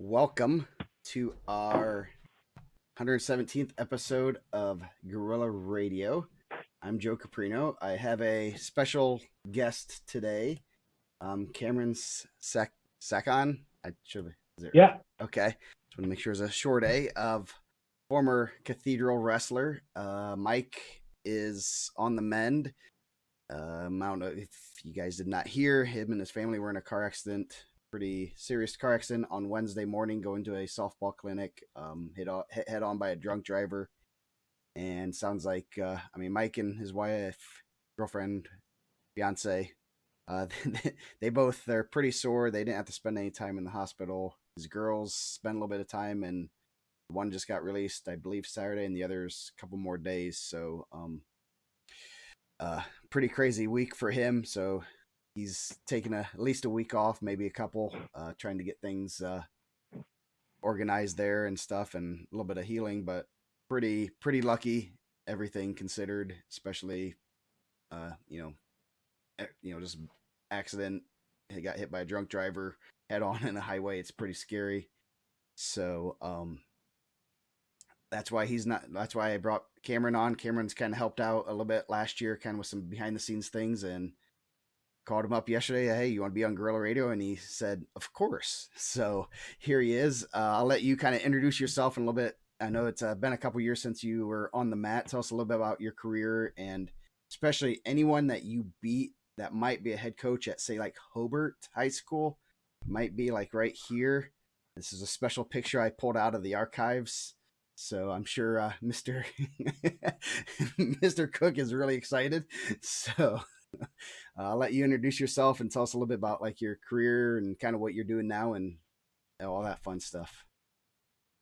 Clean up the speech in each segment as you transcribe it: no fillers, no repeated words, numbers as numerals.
Welcome to our 117th episode of Guerrilla Radio. I'm Joe Caprino. I have a special guest today, Cameron Sakon. I should is it Yeah. okay? Just want to make sure it's a short A of former Cathedral wrestler. Mike is on the mend. I don't know if you guys did not hear, him and his family were in a car accident, pretty serious car accident on Wednesday morning, going to a softball clinic, hit head on by a drunk driver. And sounds like, Mike and his wife, girlfriend, fiance, uh, they both, they're pretty sore. They didn't have to spend any time in the hospital. His girls spent a little bit of time, and one just got released, I believe, Saturday, and the other's a couple more days. So, pretty crazy week for him. So he's taking at least a week off, maybe a couple, trying to get things organized there and stuff, and a little bit of healing. But pretty lucky, everything considered, especially just accident. He got hit by a drunk driver head on in a highway. It's pretty scary. So that's why he's not. That's why I brought Cameron on. Cameron's kind of helped out a little bit last year, kind of with some behind the scenes things, and called him up yesterday. Hey, you want to be on Guerrilla Radio? And he said, of course. So here he is. I'll let you kind of introduce yourself in a little bit. I know it's been a couple years since you were on the mat. Tell us a little bit about your career, and especially anyone that you beat that might be a head coach at, say, like Hobart High School, might be like right here. This is a special picture I pulled out of the archives. So I'm sure Mr. Mr. Cook is really excited. So I'll let you introduce yourself and tell us a little bit about like your career and kind of what you're doing now and all that fun stuff.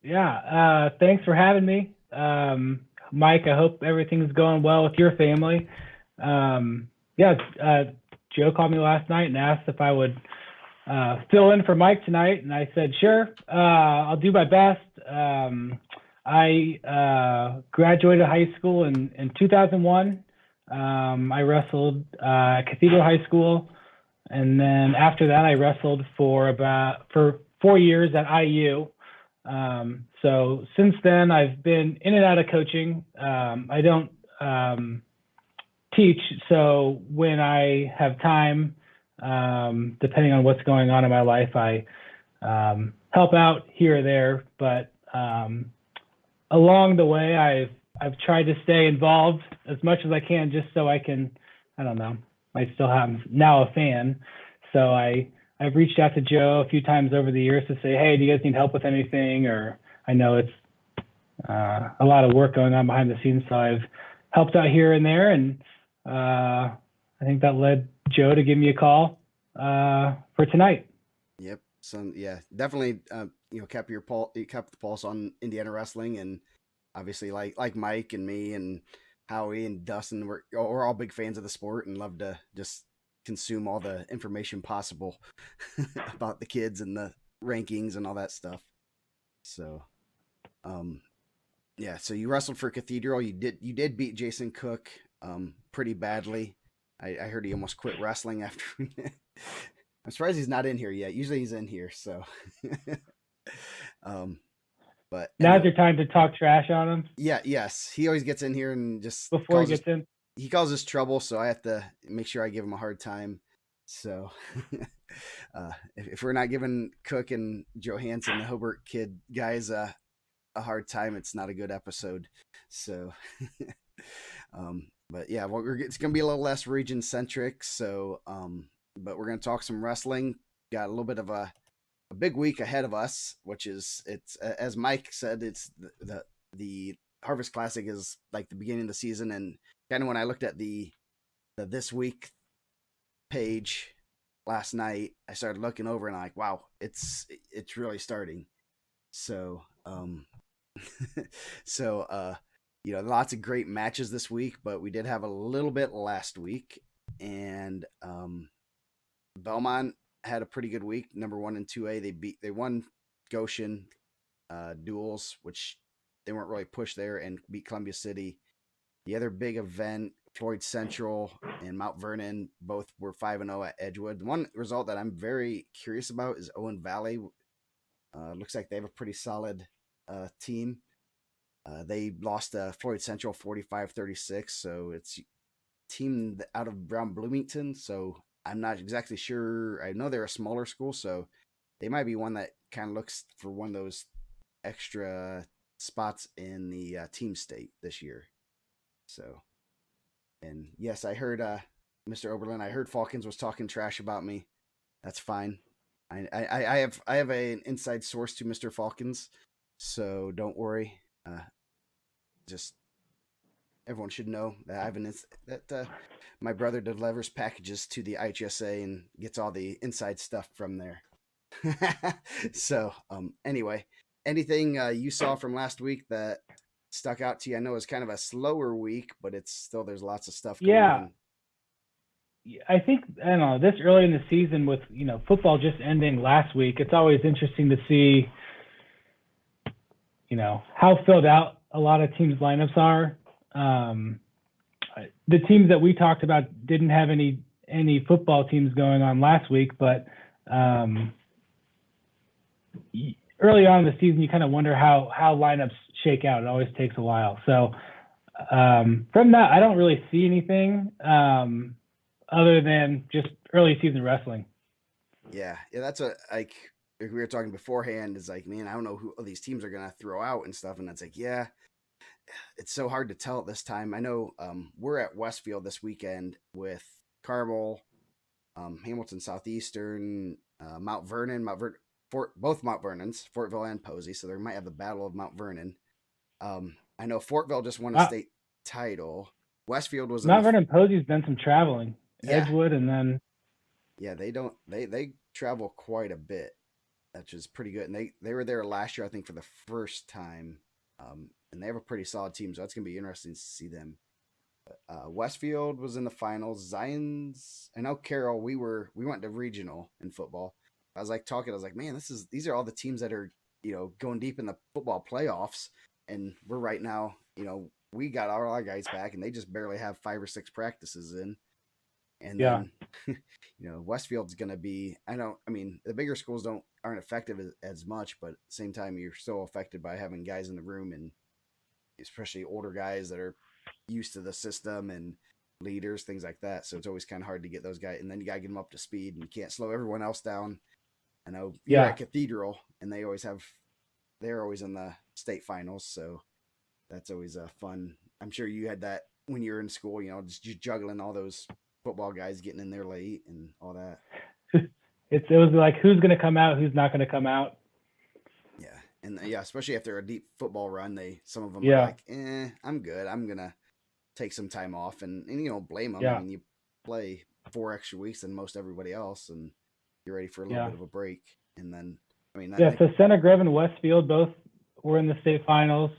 Yeah. Thanks for having me. Mike, I hope everything's going well with your family. Joe called me last night and asked if I would fill in for Mike tonight. And I said, sure, I'll do my best. I graduated high school in 2001. I wrestled at Cathedral High School. And then after that, I wrestled for 4 years at IU. So since then, I've been in and out of coaching. I don't teach, so when I have time, depending on what's going on in my life, I help out here or there. But along the way, I've tried to stay involved as much as I can, just so I can, I don't know, I still have now a fan. So I've reached out to Joe a few times over the years to say, hey, do you guys need help with anything? Or I know it's a lot of work going on behind the scenes, so I've helped out here and there. And I think that led Joe to give me a call for tonight. Yep. So yeah, definitely. Kept the pulse on Indiana wrestling, and obviously like Mike and me and Howie and Dustin, we're all big fans of the sport and love to just consume all the information possible about the kids and the rankings and all that stuff. So, yeah. So you wrestled for Cathedral. You did beat Jason Cook, pretty badly. I heard he almost quit wrestling after. I'm surprised he's not in here yet. Usually he's in here. So, but now's your time to talk trash on him. Yeah. Yes. He always gets in here and just before he gets in. He calls us trouble, so I have to make sure I give him a hard time. So if we're not giving Cook and Johansson, the Hobart kid guys, a hard time, it's not a good episode. So, but yeah, it's going to be a little less region centric. So, but we're going to talk some wrestling. Got a little bit of a big week ahead of us, which is, it's as Mike said, it's the Harvest Classic is like the beginning of the season, and kind of when I looked at the this week page last night, I started looking over and I'm like, wow, it's really starting. So lots of great matches this week, but we did have a little bit last week, and Belmont had a pretty good week, number 1 and 2A. They won Goshen Duels, which they weren't really pushed there, and beat Columbia City. The other big event, Floyd Central and Mount Vernon, both were 5-0 at Edgewood. The one result that I'm very curious about is Owen Valley Looks like they have a pretty solid team. They lost Floyd Central 45-36, so it's team out of Brown Bloomington. So I'm not exactly sure. I know they're a smaller school, so they might be one that kind of looks for one of those extra spots in the team state this year. So, and yes, I heard Mr. Oberlin. I heard Falcons was talking trash about me. That's fine. I have an inside source to Mr. Falcons, so don't worry. Just everyone should know that I have that my brother delivers packages to the IHSA and gets all the inside stuff from there. So, anyway, anything you saw from last week that stuck out to you? I know it's kind of a slower week, but it's still there's lots of stuff going Yeah, on. I think I don't know this early in the season with football just ending last week. It's always interesting to see how filled out a lot of teams' lineups are. Um, the teams that we talked about didn't have any football teams going on last week, but early on in the season, you kind of wonder how lineups shake out. It always takes a while. So from that, I don't really see anything other than just early season wrestling. Yeah, that's what like we were talking beforehand. Is like, man, I don't know who these teams are gonna throw out and stuff, and that's like, yeah, it's so hard to tell at this time. I know we're at Westfield this weekend with Carmel, Hamilton Southeastern, Mount Vernon, both Mount Vernons, Fortville and Posey. So they might have the Battle of Mount Vernon. I know Fortville just won a Uh, state title. Westfield was in the Mount Vernon Posey's done some traveling, yeah, Edgewood, and then yeah. They don't they travel quite a bit, which is pretty good. And they were there last year, I think, for the first time. And they have a pretty solid team, so that's gonna be interesting to see them. Westfield was in the finals. Zion's. I know Carroll. We went to regional in football. I was like talking. I was like, man, these are all the teams that are going deep in the football playoffs, and we're right now. We got all our guys back, and they just barely have 5 or 6 practices in. And yeah, then, Westfield's going to be. I know. I mean, the bigger schools aren't effective as much, but at the same time, you're still affected by having guys in the room, and especially older guys that are used to the system and leaders, things like that. So it's always kind of hard to get those guys, and then you got to get them up to speed, and you can't slow everyone else down. I know you're yeah. at Cathedral, and they're always in the state finals, so that's always fun. I'm sure you had that when you were in school, just juggling all those football guys getting in there late and all that. It was like who's going to come out, who's not going to come out. Yeah, and yeah, especially after a deep football run, some of them are Yeah, like, I'm good. I'm gonna take some time off, and you don't blame them. I yeah, mean, you play 4 extra weeks than most everybody else, and you're ready for a little yeah, bit of a break. And then, I mean, yeah. So Center Grove and Westfield both were in the state finals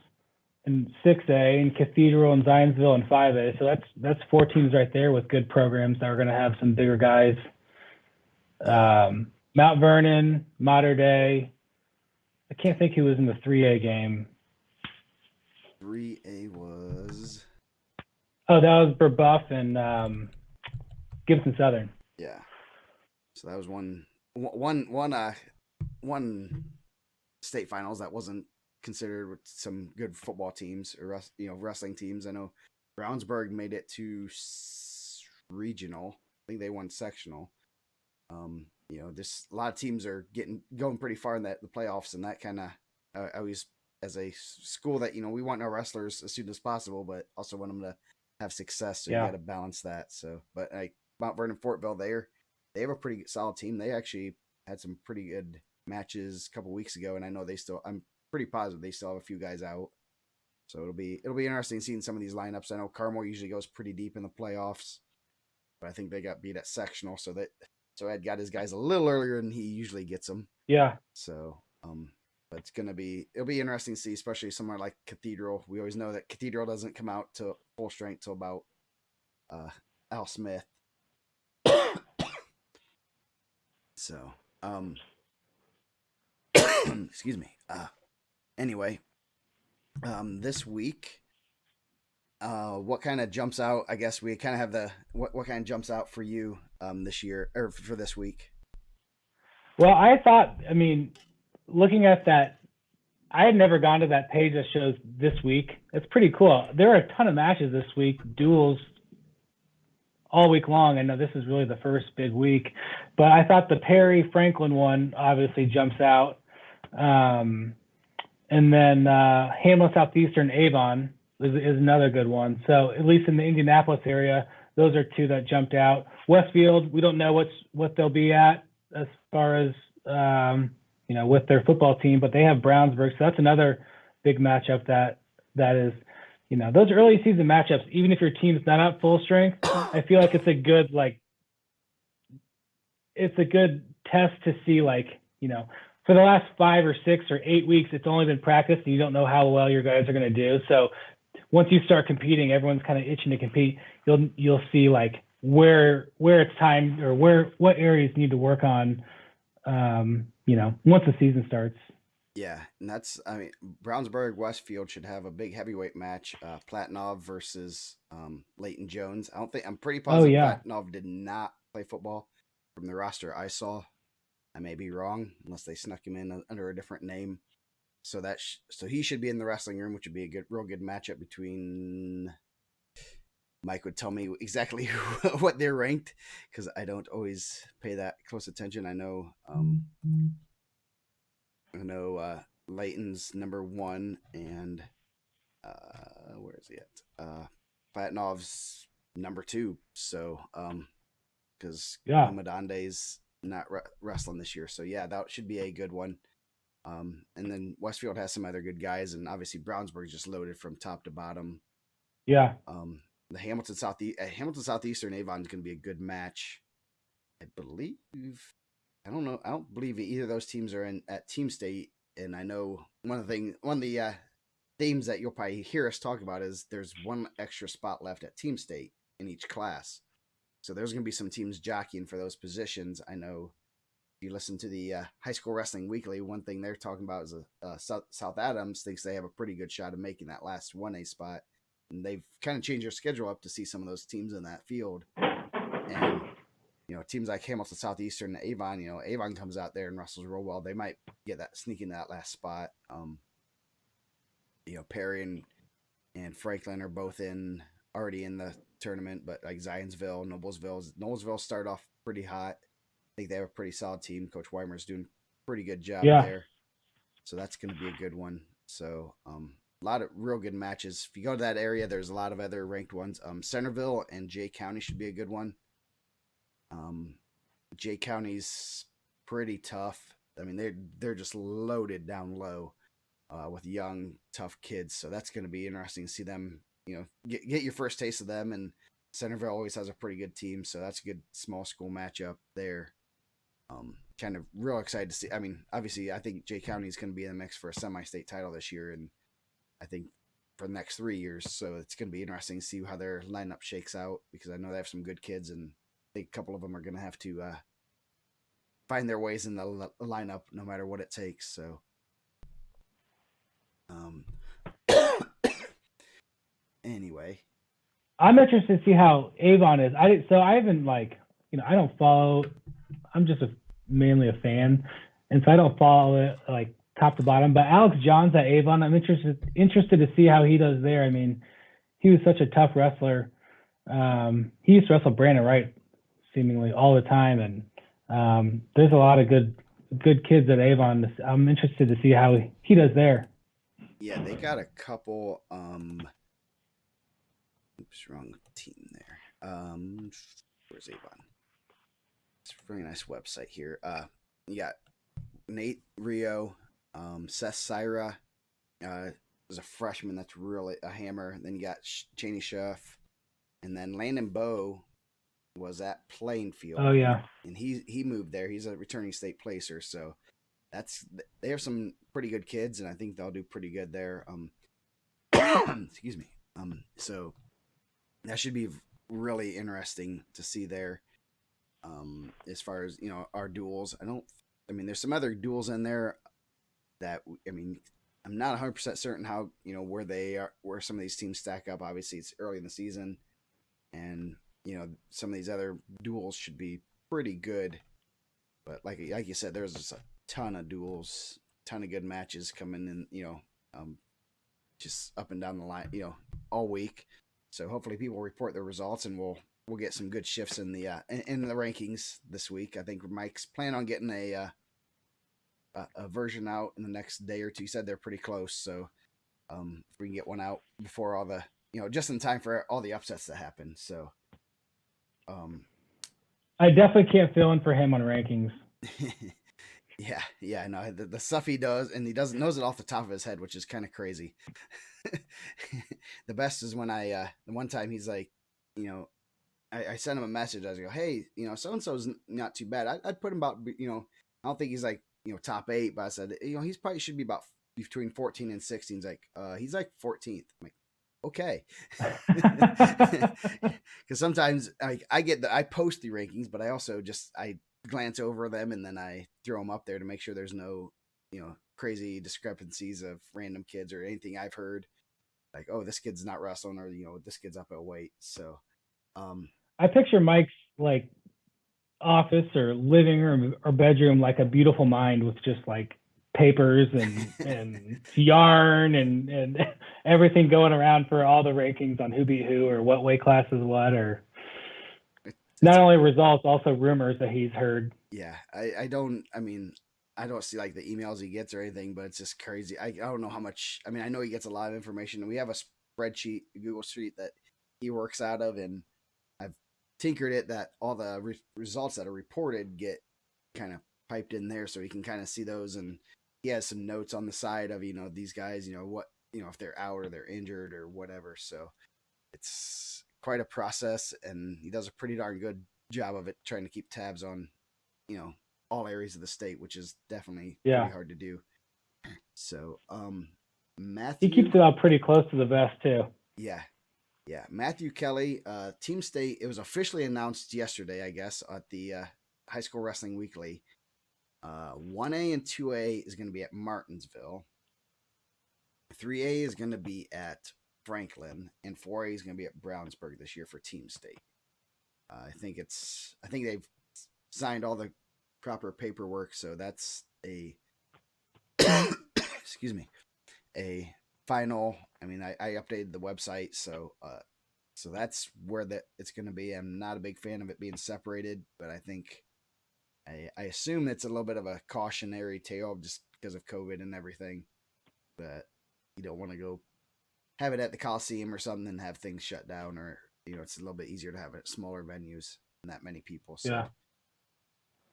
in 6A, and Cathedral and Zionsville in 5A. So that's 4 teams right there with good programs that are going to have some bigger guys. yeah, Mount Vernon, Mater Day. I can't think who was in the 3A game. 3A was Oh, that was Burbuff and Gibson Southern. yeah. So that was one state finals that wasn't considered with some good football teams or wrestling teams. I know Brownsburg made it to regional. I think they won sectional. Just a lot of teams are going pretty far in the playoffs, and that kind of I always as a school that we want our wrestlers as soon as possible, but also want them to have success. So you Yeah, got to balance that. So, but like Mount Vernon, Fortville, they have a pretty solid team. They actually had some pretty good matches a couple weeks ago, and I know I'm pretty positive they still have a few guys out. So it'll be interesting seeing some of these lineups. I know Carmel usually goes pretty deep in the playoffs, but I think they got beat at sectional, so Ed got his guys a little earlier than he usually gets them. yeah, So but it'll be interesting to see, especially somewhere like Cathedral. We always know that Cathedral doesn't come out to full strength till about Al Smith. So excuse me. Anyway, this week, what kind of jumps out? I guess we kind of have what kind of jumps out for you this year or for this week. Well, I thought, I mean, looking at that, I had never gone to that page that shows this week. It's pretty cool. There are a ton of matches this week, duels all week long. I know this is really the first big week, but I thought the Perry Franklin one obviously jumps out. Um, and then Hamlet Southeastern Avon is another good one. So at least in the Indianapolis area, those are two that jumped out. Westfield, we don't know what they'll be at as far as with their football team, but they have Brownsburg, so that's another big matchup that is, those early season matchups. Even if your team's not at full strength, I feel like it's a good test to see, for the last 5 or 6 or 8 weeks, it's only been practice, and you don't know how well your guys are going to do. So once you start competing, everyone's kind of itching to compete. You'll see where it's time, or what areas need to work on. Once the season starts. Yeah, and Brownsburg Westfield should have a big heavyweight match. Platinov versus Leighton Jones. I'm pretty Oh positive yeah, Platinov did not play football from the roster I saw. I may be wrong, unless they snuck him in under a different name. So he should be in the wrestling room, which would be a real good matchup between. Mike would tell me exactly what they're ranked, because I don't always pay that close attention. I know Leighton's number one, and where is he at? Platinov's number two. So because yeah, Mamadonde's not wrestling this year, so yeah, that should be a good one. And then Westfield has some other good guys, and obviously Brownsburg's just loaded from top to bottom. yeah, The Hamilton Southeastern Avon is going to be a good match. I believe. I don't know. I don't believe either of those teams are in at Team State. And I know one of the themes that you'll probably hear us talk about is there's one extra spot left at Team State in each class. So there's going to be some teams jockeying for those positions. I know if you listen to the High School Wrestling Weekly, one thing they're talking about is South Adams thinks they have a pretty good shot of making that last 1A spot. And they've kind of changed their schedule up to see some of those teams in that field. And teams like Hamilton Southeastern, Avon, Avon comes out there and wrestles real well. They might get that sneak in that last spot. Perry and Franklin are both already in the tournament, but like Zionsville, Noblesville start off pretty hot. I think they have a pretty solid team. Coach Weimer's doing a pretty good job yeah. there. So that's going to be a good one. So a lot of real good matches. If you go to that area, there's a lot of other ranked ones. Centerville and Jay County should be a good one. Jay County's pretty tough. I mean, they're just loaded down low with young, tough kids. So that's going to be interesting to see them. Get your first taste of them. And Centerville always has a pretty good team, so that's a good small school matchup there. Kind of real excited to see. I mean, obviously, I think Jay County is going to be in the mix for a semi-state title this year, and I think for the next 3 years. So it's going to be interesting to see how their lineup shakes out, because I know they have some good kids, and I think a couple of them are going to have to find their ways in the lineup no matter what it takes. So, um, anyway, I'm interested to see how Avon is. I haven't I don't follow. I'm just mainly a fan, and so I don't follow it top to bottom. But Alex Johns at Avon, I'm interested to see how he does there. I mean, he was such a tough wrestler. He used to wrestle Brandon Wright seemingly all the time, and there's a lot of good kids at Avon. I'm interested to see how he does there. yeah, they got a couple. Oops, wrong team there. Where's Avon? It's a very nice website here. You got Nate Rio, Seth Syra, was a freshman that's really a hammer. Then you got Cheney Schuff, and then Landon Bowe was at Plainfield. Oh yeah, and he moved there. He's a returning state placer, so they have some pretty good kids, and I think they'll do pretty good there. Excuse me. So that should be really interesting to see there. As far as our duels, I mean, there's some other duels in there that I'm not 100% certain how where they are, where some of these teams stack up. Obviously, it's early in the season, and some of these other duels should be pretty good. But like you said, there's just a ton of duels ton of good matches coming in. Just up and down the line. All week. So hopefully people report their results, and we'll get some good shifts in the rankings this week. I think Mike's planning on getting a version out in the next day or two. He said they're pretty close, so if we can get one out before all the just in time for all the upsets to happen. So um, I definitely can't fill in for him on rankings. yeah, no, the stuff he does, and he doesn't knows it off the top of his head, which is kind of crazy. The best is when the one time he's like, you know, I sent him a message. I was like, hey, so and so's not too bad. I'd put him about, I don't think he's like, top 8, but I said, he's probably should be about between 14 and 16. He's like 14th. I'm like, okay. Because sometimes I post the rankings, but I also I glance over them and then I throw them up there to make sure there's no, crazy discrepancies of random kids or anything I've heard. Like, oh, this kid's not wrestling, or this kid's up at weight. So, I picture Mike's like office or living room or bedroom like a beautiful mind with just like papers and yarn and everything going around for all the rankings on who beat who or what weight class is what, or it's not only results, also rumors that he's heard. yeah. I don't see like the emails he gets or anything, but it's just crazy. I don't know how much. I know he gets a lot of information. We have a spreadsheet, Google Sheet that he works out of, and I've tinkered it that all the results that are reported get kind of piped in there, so he can kind of see those, and he has some notes on the side of these guys, what if they're out or they're injured or whatever. So it's quite a process, and he does a pretty darn good job of it, trying to keep tabs on you know all areas of the state, which is definitely pretty Yeah, hard to do. So he keeps Matthew, it all pretty close to the vest too. yeah, yeah, Matthew Kelly, Team State. It was officially announced yesterday, I guess, at the High School Wrestling Weekly. 1A and 2A is going to be at Martinsville. 3A is going to be at Franklin, and 4A is going to be at Brownsburg this year for Team State. I think they've signed all the proper paperwork, so that's a excuse me, a final. I updated the website, so that's where it's going to be. I'm not a big fan of it being separated, but I think I assume it's a little bit of a cautionary tale just because of COVID and everything. But you don't want to go have it at the Coliseum or something and have things shut down, or it's a little bit easier to have it at smaller venues and that many people. Yeah,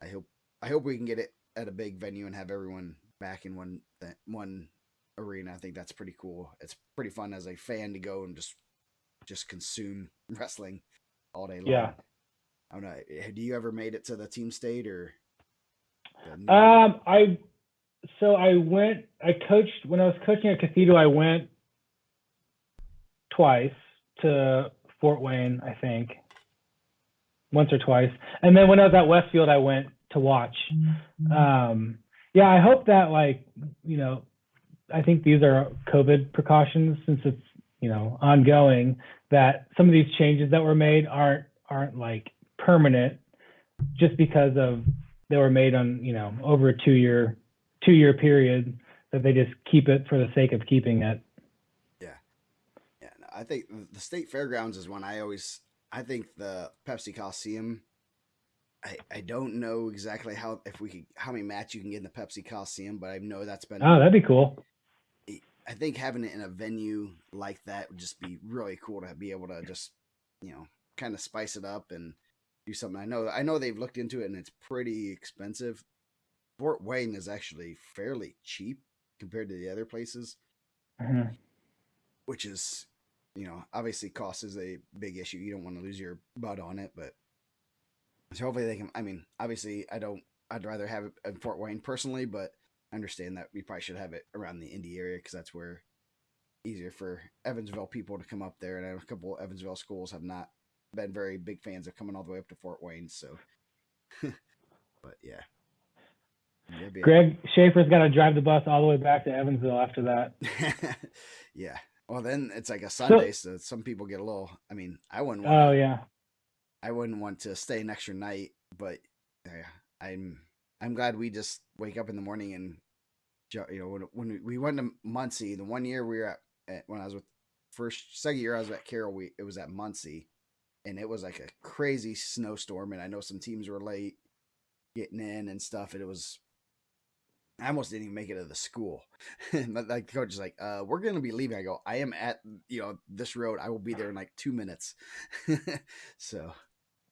So I hope we can get it at a big venue and have everyone back in one arena. I think that's pretty cool. It's pretty fun as a fan to go and just consume wrestling all day long. yeah. I don't know. Do you ever made it to the Team State or the new arena? I went. I coached when I was coaching at Cathedral. I went twice to Fort Wayne, I think, once or twice, and then when I was at Westfield, I went to watch. Yeah, I hope that I think these are COVID precautions since it's ongoing. That some of these changes that were made aren't like permanent, just because of they were made on over a two year period, that they just keep it for the sake of keeping it. Yeah, yeah. No, I think the State Fairgrounds is one I think the Pepsi Coliseum. I don't know exactly how many matches you can get in the Pepsi Coliseum, but I know that's been. Oh, that'd be cool. I think having it in a venue like that would just be really cool to be able to just kind of spice it up and do something. I know they've looked into it and it's pretty expensive. Fort Wayne is actually fairly cheap compared to the other places, Mm-hmm. which is obviously cost is a big issue. You don't want to lose your butt on it, but so hopefully they can. Obviously I'd rather have it in Fort Wayne personally, but I understand that we probably should have it around the Indy area because that's where easier for Evansville people to come up there. And I know a couple of Evansville schools have not been very big fans of coming all the way up to Fort Wayne. So, but yeah, Greg Schaefer's got to drive the bus all the way back to Evansville after that. yeah. Well, then it's like a Sunday, So, so some people get a little. I wouldn't want oh to. yeah, I wouldn't want to stay an extra night, but I'm glad we just wake up in the morning and when we went to Muncie, the one year we were at when I was with second year I was at Carroll, it was at Muncie, and it was like a crazy snowstorm, and I know some teams were late getting in and stuff, and it was I almost didn't even make it to the school. But like the coach is like, we're gonna be leaving. I go, I am at this road. I will be there in like 2 minutes. So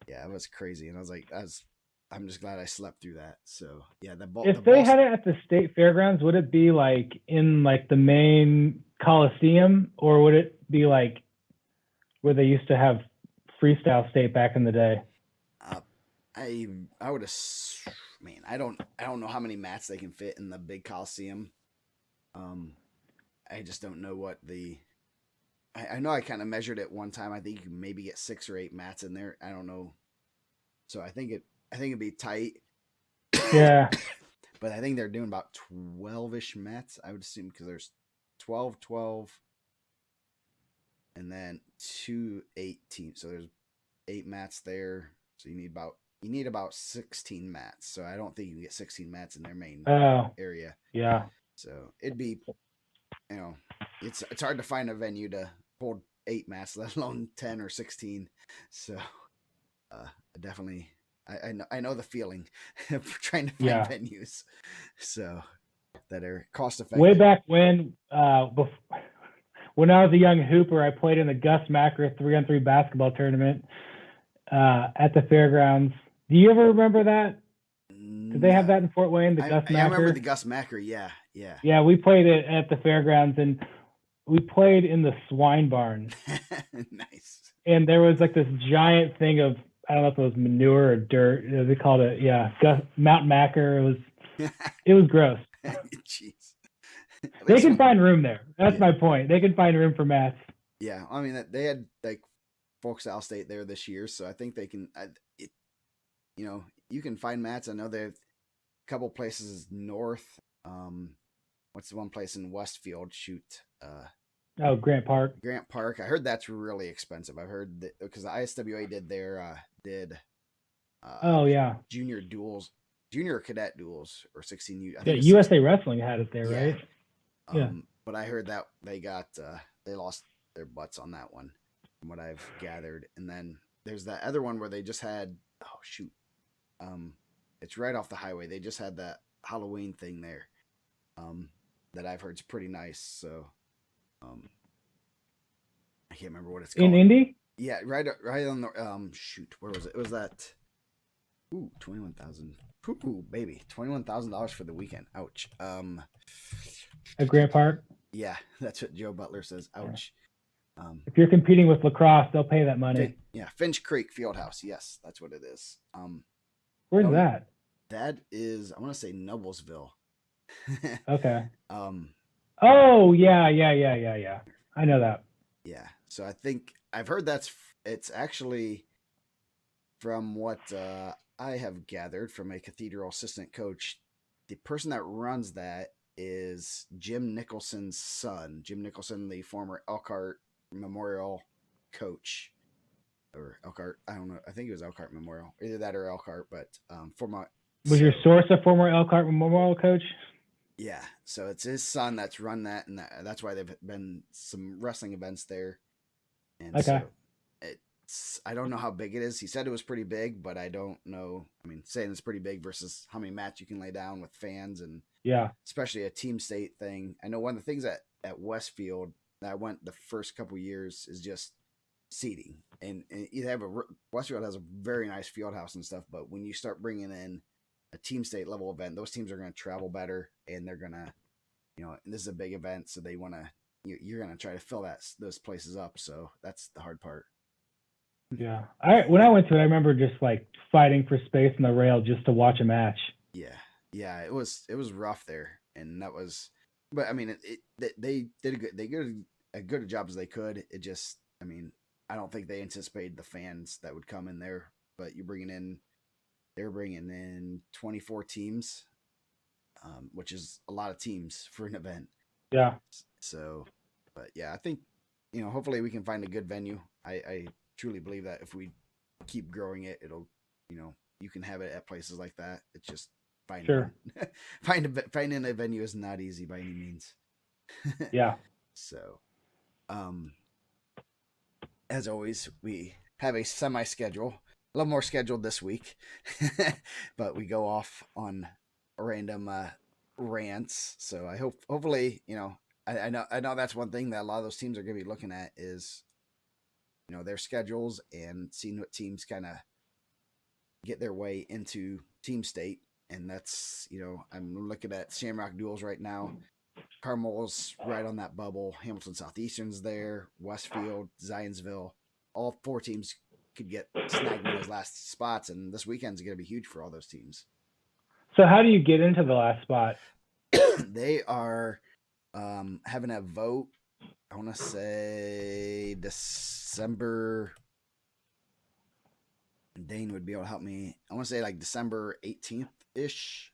yeah, it was crazy. And I was like, I'm just glad I slept through that. So yeah, the If they ball. had it at the state fairgrounds, would it be like in like the main Coliseum, or would it be like where they used to have freestyle state back in the day? Uh, I would have. Man, I don't know how many mats they can fit in the big Coliseum. Um, I just don't know what the. I know I kind of measured it one time. I think you can maybe get 6 or 8 mats in there. I don't know. So I think it'd be tight. Yeah. But I think they're doing about 12-ish mats, I would assume, because there's 12, 12, and then 2 8 teams. So there's 8 mats there. So you need about 16 mats. So I don't think you can get 16 mats in their main Oh, area. yeah. So it'd be, you know, it's hard to find a venue to hold 8 mats, let alone 10 or 16. So definitely, I know the feeling of trying to find Yeah. venues. So that are cost Way effective. back when I was a young hooper, I played in the Gus Macker 3-on-3 basketball tournament at the fairgrounds. Do you ever remember that? Did they have No, that in Fort Wayne, the Gus I remember the Macker? Gus Macker. Yeah, yeah. Yeah, we played it at the fairgrounds, and we played in the swine barn. Nice. And there was like this giant thing of, I don't know if it was manure or dirt. They called it, yeah, Mount Macker. It was gross. Jeez. At They least can when, find room there. That's yeah, my point. They can find room for mats. yeah. I mean, they had like Folks Al State there this year, so I think they can. It, you can find mats. I know there's a couple places north. What's the one place in Westfield? Shoot, Oh, Grant Park. Grant Park. I heard that's really expensive. I heard that because the ISWA did uh Oh yeah, junior duels, junior cadet duels, or 16. I yeah. think it was USA 16. Wrestling had it there, Yeah. right? Yeah. But I heard that they lost their butts on that one, from what I've gathered. And then there's that other one where they just had oh shoot, um, it's right off the highway. They just had that Halloween thing there, um, that I've heard is pretty nice. So, um, I can't remember what it's In called. Indy. Yeah, right on the shoot. Where was it? It was that 21,000. Ooh, baby, $21,000 for the weekend. Ouch. At Grant Park. Yeah, that's what Joe Butler says. Yeah. Ouch. Um, If you're competing with lacrosse, they'll pay that money. Finch Creek Fieldhouse. Yes, that's what it is. Where's No, that? that is I want to say Noblesville. Okay. um, Oh yeah. I know that. yeah. So I think I've heard it's actually from what I have gathered from a Cathedral assistant coach. The person that runs that is Jim Nicholson's son. Jim Nicholson, the former Elkhart Memorial coach, or Elkhart. I don't know. I think it was Elkhart Memorial, either that or Elkhart. But for my Was your so source a former Elkhart Memorial coach? yeah, so it's his son that's run that, and that's why there've been some wrestling events there. And Okay. so I don't know how big it is. He said it was pretty big, but I don't know. I mean, saying it's pretty big versus how many mats you can lay down with fans, and Yeah. especially a team state thing. I know one of the things at Westfield that I went the first couple years is just seating, and you have Westfield has a very nice field house and stuff, but when you start bringing in a team state level event, those teams are going to travel better, and they're going to, and this is a big event, so they want to, you're going to try to fill those places up. So that's the hard part. Yeah. When I went to it, I remember just like fighting for space in the rail just to watch a match. Yeah, yeah, it was rough there, and that was, but I mean, they did a good job as they could. It just, I mean, I don't think they anticipated the fans that would come in there. But they're bringing in 24 teams, which is a lot of teams for an event. Yeah. So, but yeah, I think, hopefully we can find a good venue. I truly believe that if we keep growing it, it'll, you can have it at places like that. It's just find Sure. one. Finding a venue is not easy by any means. Yeah. So, as always, we have a semi schedule, a little more scheduled this week, but we go off on random rants. So I hopefully, I know that's one thing that a lot of those teams are going to be looking at is, their schedules and seeing what teams kind of get their way into team state. And that's, I'm looking at Shamrock Duels right now. Carmel's right on that bubble. Hamilton Southeastern's there. Westfield, Zionsville. All four teams could snag one of those last spots, and this weekend's going to be huge for all those teams. So how do you get into the last spot? They are having a vote. I want to say December. Dane would be able to help me. I want to say like December 18th ish.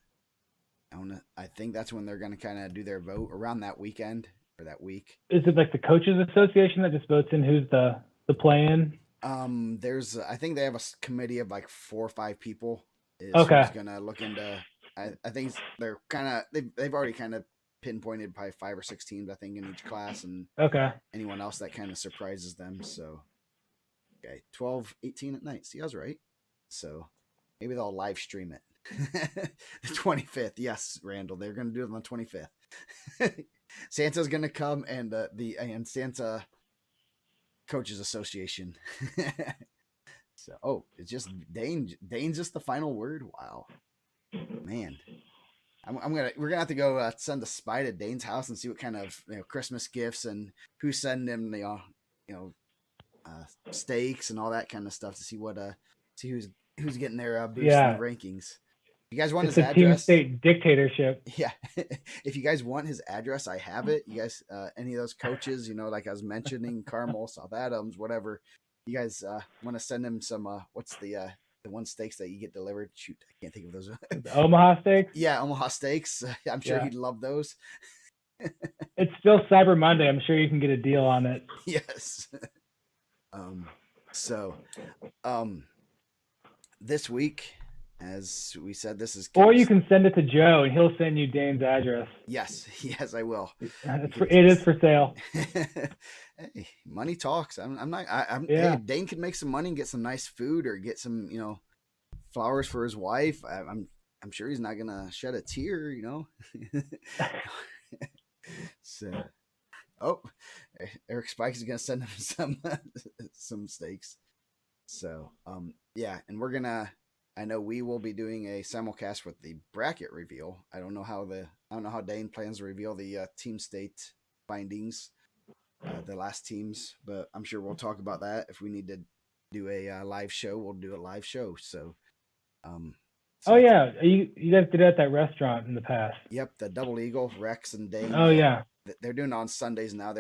I think that's when they're going to kind of do their vote around that weekend or that week. Is it like the coaches association that just votes in who's the play-in? I think they have a committee of like 4 or 5 people is Okay. who's going to look into. I think they're kind of they've already kind of pinpointed probably 5 or 6 teams I think in each class, and Okay. anyone else that kind of surprises them. So okay, 12-18 at night. See, I was right. So maybe they'll live stream it. The 25th. Yes, Randall, they're going to do it on the 25th. Santa's going to come and Santa Coaches Association. So, it's just Dane's just the final word. Wow, man. We're gonna have to go send a spy to Dane's house and see what kind of Christmas gifts and who's sending him steaks and all that kind of stuff to see who's getting their boost in the rankings. You guys want it's his address? Team state dictatorship. Yeah. If you guys want his address, I have it. You guys, any of those coaches, like I was mentioning, Carmel, South Adams, whatever. You guys want to send him some? What's the one steaks that you get delivered? Shoot, I can't think of those. The Omaha steaks. Yeah, Omaha steaks. I'm sure he'd love those. It's still Cyber Monday. I'm sure you can get a deal on it. Yes. So, this week, as we said, this is. Or you can send it to Joe, and he'll send you Dane's address. Yes, I will. It is for sale. Hey, money talks. I'm not. I'm. Yeah. Hey, Dane can make some money and get some nice food, or get some, flowers for his wife. I'm sure he's not gonna shed a tear, So, Eric Spikes is gonna send him some steaks. So, yeah, and I know we will be doing a simulcast with the bracket reveal. I don't know how Dane plans to reveal the team state findings, the last teams, but I'm sure we'll talk about that. If we need to do a live show, we'll do a live show. So, oh yeah, you guys did it at that restaurant in the past. Yep, the Double Eagle, Rex and Dane. Oh yeah, they're doing it on Sundays now.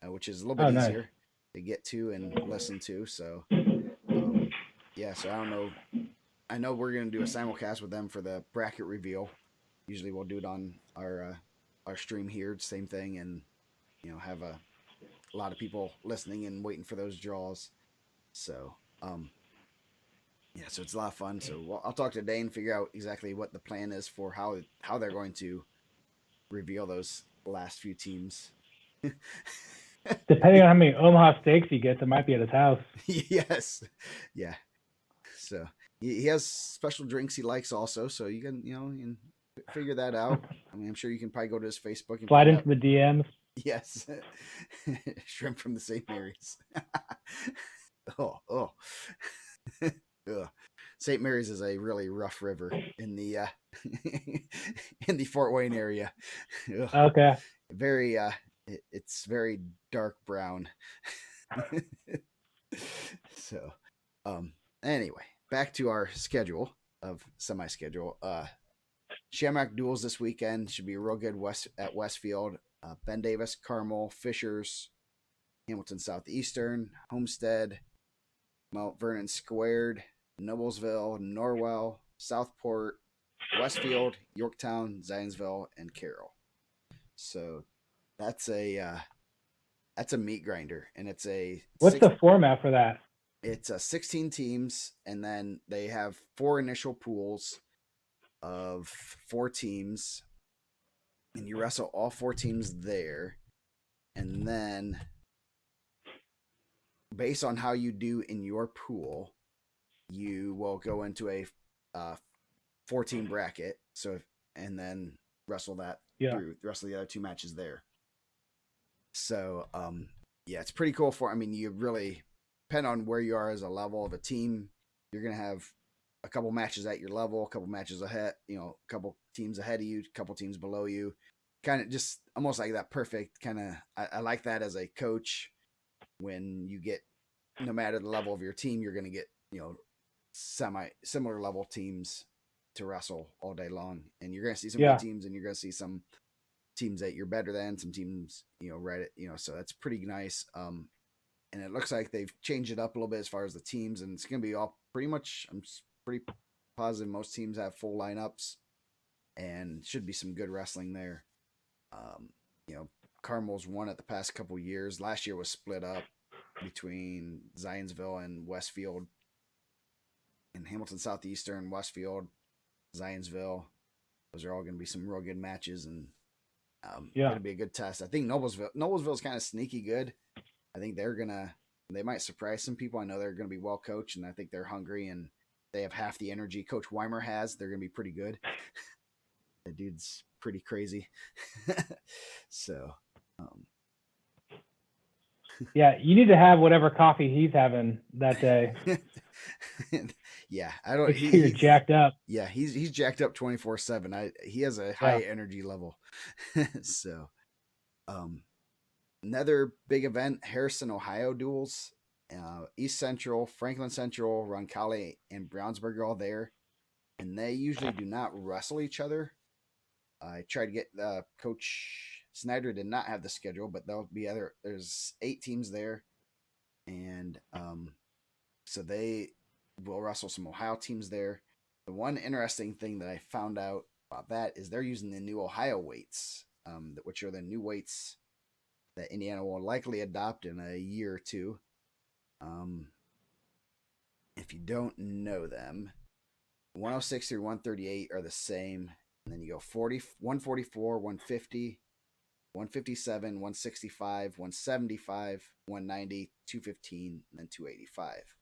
Which is a little bit easier to get to and listen to. So, yeah. So I don't know. I know we're gonna do a simulcast with them for the bracket reveal. Usually we'll do it on our stream here, same thing, and have a lot of people listening and waiting for those draws. So, yeah, so it's a lot of fun. So I'll talk to Dane, figure out exactly what the plan is for how they're going to reveal those last few teams. Depending on how many Omaha steaks he gets, it might be at his house. Yes, yeah. So he has special drinks he likes also, so you can figure that out. I mean, I'm sure you can probably go to his Facebook and slide into the DMs. Yes, shrimp from the St. Mary's. oh. St. Mary's is a really rough river in the in the Fort Wayne area. Okay. Very it's very dark brown. So, anyway, back to our semi-schedule. Shamrock Duels this weekend should be real good at Westfield. Ben Davis, Carmel, Fishers, Hamilton Southeastern, Homestead, Mount Vernon Squared, Noblesville, Norwell, Southport, Westfield, Yorktown, Zionsville, and Carroll. So that's a meat grinder, and it's what's the format for that? It's 16 teams, and then they have 4 initial pools, of 4 teams, and you wrestle all 4 teams there. And then, based on how you do in your pool, you will go into a 14 bracket. So, and then wrestle that Yeah. through the rest of the other 2 matches there. So, yeah, it's pretty cool. I mean, you really depend on where you are as a level of a team. You're gonna have a couple matches at your level, a couple matches ahead, a couple teams ahead of you, a couple teams below you. Kind of just almost like that perfect kind of. I like that as a coach. When you get, no matter the level of your team, you're gonna get similar level teams to wrestle all day long, and you're gonna see some good Yeah. teams, and you're gonna see some teams that you're better than, some teams right at, so that's pretty nice. And it looks like they've changed it up a little bit as far as the teams, and it's gonna be all pretty much. I'm pretty positive most teams have full lineups, and should be some good wrestling there. Um, Carmel's won it the past couple years. Last year was split up between Zionsville and Westfield, and Hamilton Southeastern, Westfield, Zionsville. Those are all going to be some real good matches, and going to be a good test. I think Noblesville's kind of sneaky good. I think they might surprise some people. I know they're going to be well coached, and I think they're hungry, and they have half the energy Coach Weimer has. They're going to be pretty good. The dude's pretty crazy. So, yeah, you need to have whatever coffee he's having that day. Yeah, I don't. You're jacked up. Yeah, he's jacked up 24/7. He has a high energy level. So, another big event, Harrison, Ohio Duels. East Central, Franklin Central, Roncalli, and Brownsburg are all there, and they usually do not wrestle each other. I tried to get Coach Snyder did not have the schedule, but there's 8 teams there, and so they will wrestle some Ohio teams there. The one interesting thing that I found out about that is they're using the new Ohio weights, which are the new weights that Indiana will likely adopt in a year or two. If you don't know them, 106 through 138 are the same. And then you go 144, 150, 157, 165, 175, 190, 215, and then 285.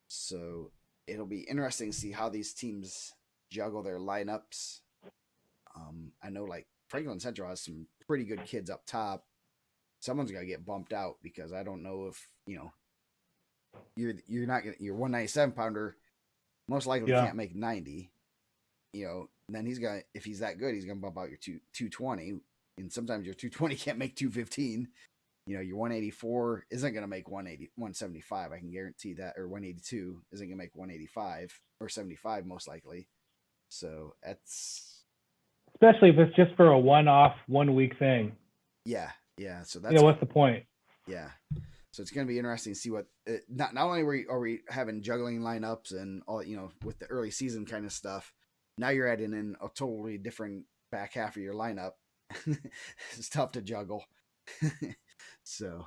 So it'll be interesting to see how these teams juggle their lineups. I know like Franklin Central has some pretty good kids up top. Someone's got to get bumped out because I don't know if, you're not going to, your 197 pounder most likely can't make 90. Then if he's that good, he's gonna bump out your 220, and sometimes your 220 can't make 215. Your 184 isn't gonna make 175. I can guarantee that, or 182 isn't gonna make 185 or 75 most likely. So that's especially if it's just for a one-off, 1-week thing. Yeah. So that's what's the point? Yeah. So it's going to be interesting to see what. Not only are we having juggling lineups and all, with the early season kind of stuff. Now you're adding in a totally different back half of your lineup. It's tough to juggle. So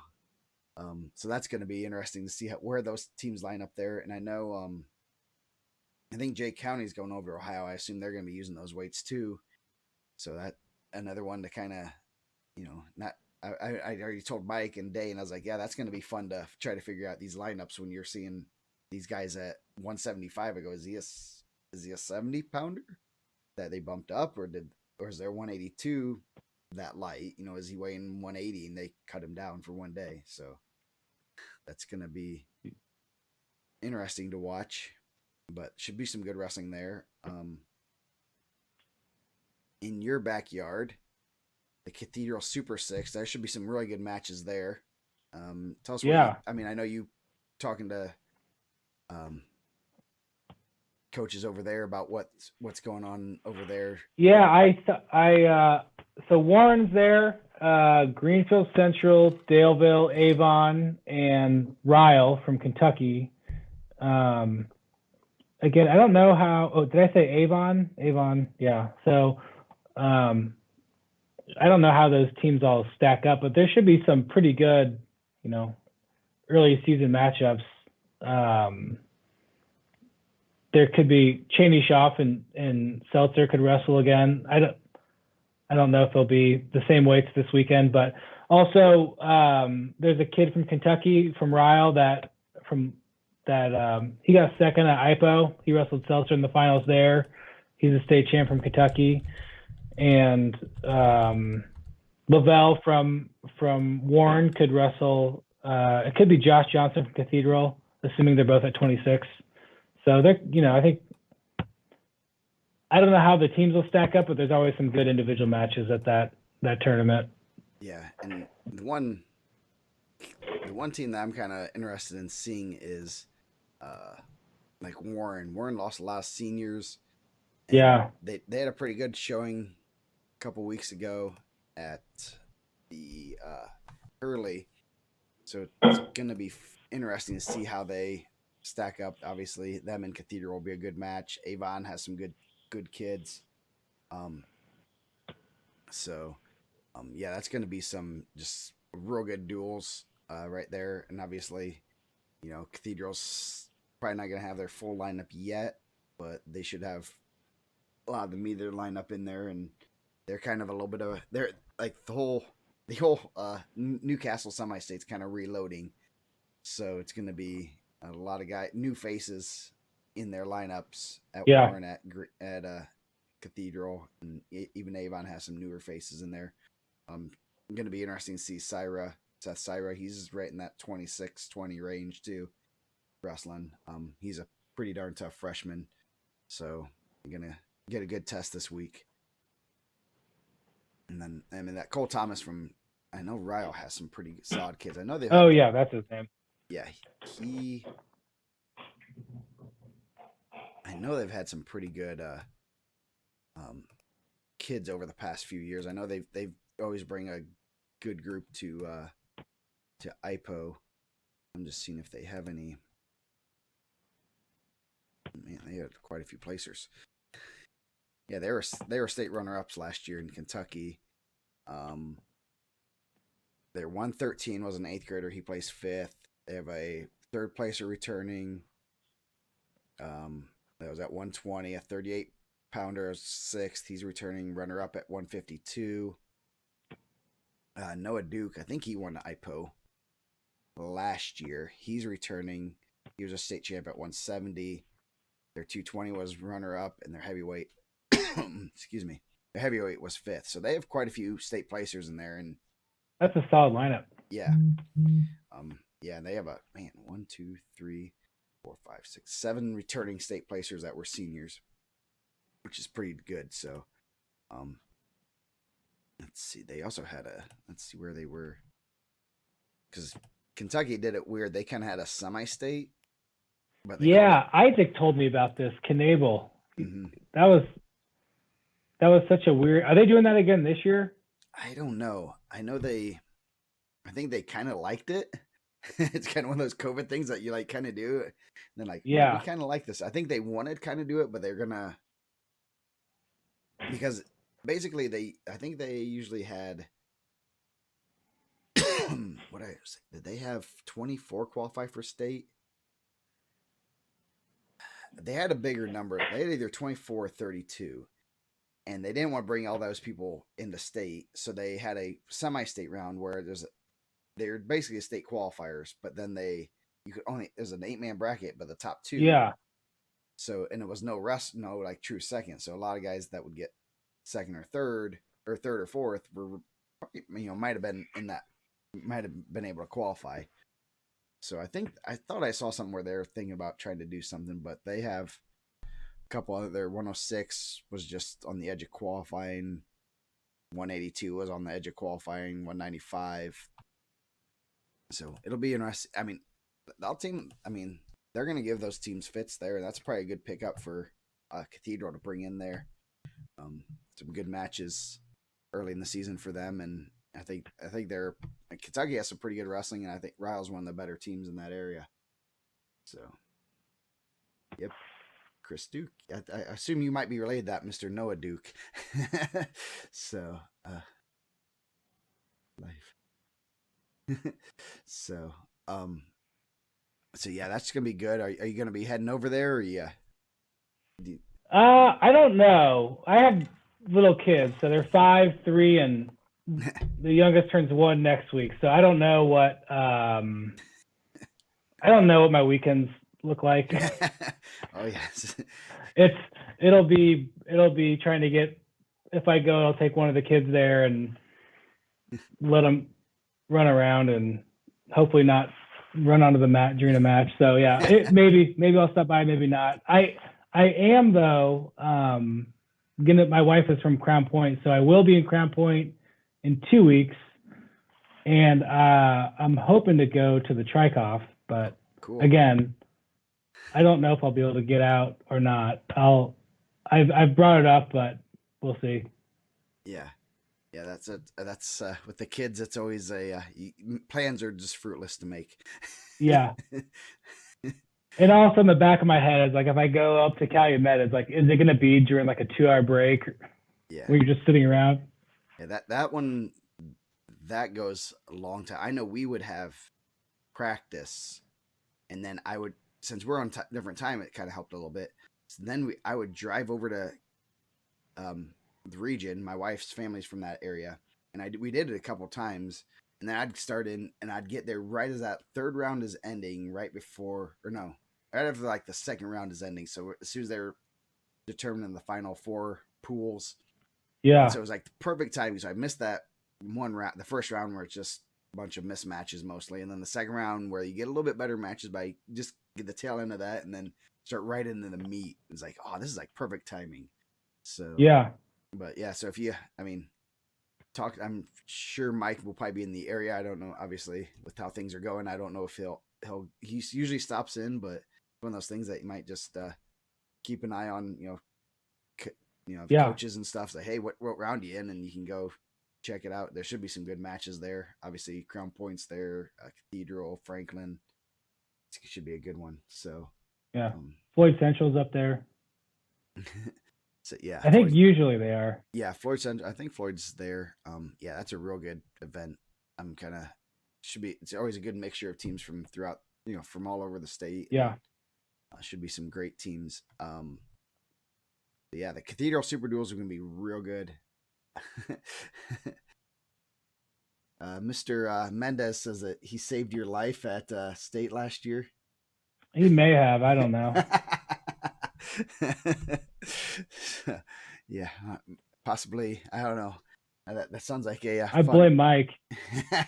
that's going to be interesting to see where those teams line up there. And I know, I think Jay County's going over to Ohio. I assume they're going to be using those weights too. So that another one to kind of, not. I already told Mike and Day, and I was like, yeah, that's going to be fun to try to figure out these lineups when you're seeing these guys at 175. I go, is he a 70 pounder that they bumped up, or is there 182 that light? Is he weighing 180 and they cut him down for one day? So that's going to be interesting to watch, but should be some good wrestling there. In your backyard, the Cathedral Super Six, there should be some really good matches there. Tell us I know you talking to coaches over there about what's going on over there. Yeah, so Warren's there, Greenfield Central, Daleville, Avon, and Ryle from Kentucky. Again, I don't know how. Oh, did I say Avon? Avon, yeah. So, I don't know how those teams all stack up, but there should be some pretty good, early season matchups. there could be Cheney Schaff and Seltzer could wrestle again. I don't know if they'll be the same weights this weekend, but also there's a kid from Kentucky from Ryle from that he got second at IPO. He wrestled Seltzer in the finals there. He's a state champ from Kentucky, and Lavelle from Warren could wrestle. It could be Josh Johnson from Cathedral, assuming they're both at 26. So they're, I think I don't know how the teams will stack up, but there's always some good individual matches at that tournament. Yeah, and the one team that I'm kind of interested in seeing is uh like Warren. Warren lost a lot of seniors, and Yeah, they had a pretty good showing a couple weeks ago at the Hurley. So it's gonna be interesting to see how they stack up. Obviously, them and Cathedral will be a good match. Avon has some good kids. Um, so yeah, that's gonna be some just real good duels right there. And obviously, Cathedral's probably not gonna have their full lineup yet, but they should have a lot of the meat of their lineup in there, and they're kind of a little bit of they're like the whole Newcastle semi-state's kind of reloading, so it's going to be a lot of new faces in their lineups at yeah, Warren at Cathedral, and even Avon has some newer faces in there. Going to be interesting to see Seth Syra. He's right in that 26-20 range too, wrestling. He's a pretty darn tough freshman, so you're gonna get a good test this week. And then I mean that Cole Thomas from I know Ryle has some pretty solid kids. I know they've oh had yeah, that's his name. yeah he I know they've had some pretty good um, kids over the past few years. I know they've always bring a good group to IPO. I'm just seeing if they have any. Man, they had quite a few placers. Yeah, they were state runner ups last year in Kentucky. Um, their 113 was an eighth grader. He placed fifth. They have a third placer returning. That was at 120. A 38 pounder is sixth. He's returning runner up at 152. Noah Duke, I think he won the IPO last year. He's returning. He was a state champ at 170. Their 220 was runner up, and their heavyweight, excuse me, their heavyweight was fifth. So they have quite a few state placers in there, and That's a solid lineup. yeah, yeah, they have a man 1, 2, 3, 4, 5, 6, 7 returning state placers that were seniors, which is pretty good. So, um, let's see. They also had let's see where they were, because Kentucky did it weird. They kind of had a semi-state, but they called it. Yeah, Isaac told me about this. Knable. Mm-hmm. That was that was such a weird. Are they doing that again this year? I don't know. I know they. I think they kind of liked it. It's kind of one of those COVID things that you like kind of do. And then like, man, we Yeah, kind of like this. I think they wanted kind of do it, but they're gonna because basically I think they usually had what I was did they have 24 qualify for state? They had a bigger number. They had either 24 or 32, and they didn't want to bring all those people into state, so they had a semi-state round where they're basically state qualifiers, but then you could only there's an 8-man bracket, but the top two. yeah. So and it was no like true second. So a lot of guys that would get second or third or fourth were might have been in that might have been able to qualify. So I thought I saw something where they're thinking about trying to do something, but they have a couple other 106 was just on the edge of qualifying. 182 was on the edge of qualifying. 195. So it'll be interesting. I mean, the team. I mean, they're going to give those teams fits there. That's probably a good pickup for Cathedral to bring in there. Some good matches early in the season for them, and I think they're Kentucky has some pretty good wrestling, and I think Ryle's one of the better teams in that area. So, yep, Chris Duke. I assume you might be related to that, Mr. Noah Duke. So, life. So, so yeah, that's gonna be good. Are you gonna be heading over there? Or yeah? Do I don't know. I have little kids, so they're 5, 3, and the youngest turns 1 next week. So I don't know what my weekends look like. Oh yes. it's it'll be trying to get, if I go, I'll take one of the kids there and let them run around and hopefully not run onto the mat during a match. So yeah, maybe I'll stop by, maybe not. I am though. Gonna My wife is from Crown Point, so I will be in Crown Point in 2 weeks, and I'm hoping to go to the Trikoff, but Cool. again, I don't know if I'll be able to get out or not. I've brought it up, but we'll see. Yeah. Yeah, that's it. That's with the kids. It's always plans are just fruitless to make. Yeah. And also in the back of my head is like, if I go up to Calumet, it's like, is it going to be during like a 2 hour break Yeah, where you're just sitting around? yeah. That one that goes a long time. I know we would have practice, and then I would, since we're on different time, it kind of helped a little bit. So then I would drive over to the region. My wife's family's from that area, and we did it a couple times. And then I'd start in, and I'd get there right as that third round is ending, right before, or no, right after like the second round is ending. So as soon as they're determining the final four pools, and Yeah. so it was like the perfect timing. So I missed that one round, the first round where it's just a bunch of mismatches mostly, and then the second round where you get a little bit better matches by just get the tail end of that, and then start right into the meat. It's like, oh, this is like perfect timing. So, Yeah. but yeah, so if you, I mean, talk, I'm sure Mike will probably be in the area. I don't know, obviously, with how things are going. I don't know if he usually stops in, but one of those things that you might just keep an eye on, Yeah. coaches and stuff. Say, hey, what round are you in? And you can go check it out. There should be some good matches there. Obviously, Crown Point's there, Cathedral, Franklin. It should be a good one. So, Yeah. um, Floyd Central's up there. so yeah, I think usually they are. Floyd Central. I think Floyd's there. Yeah, that's a real good event. I'm kind of should be. It's always a good mixture of teams from throughout, from all over the state, and Yeah. should be some great teams. Yeah, the Cathedral Super Duels are going to be real good. Mr. Mendez says that he saved your life at state last year. He may have. I don't know. Yeah, possibly. I don't know. That sounds like a I fun. blame Mike.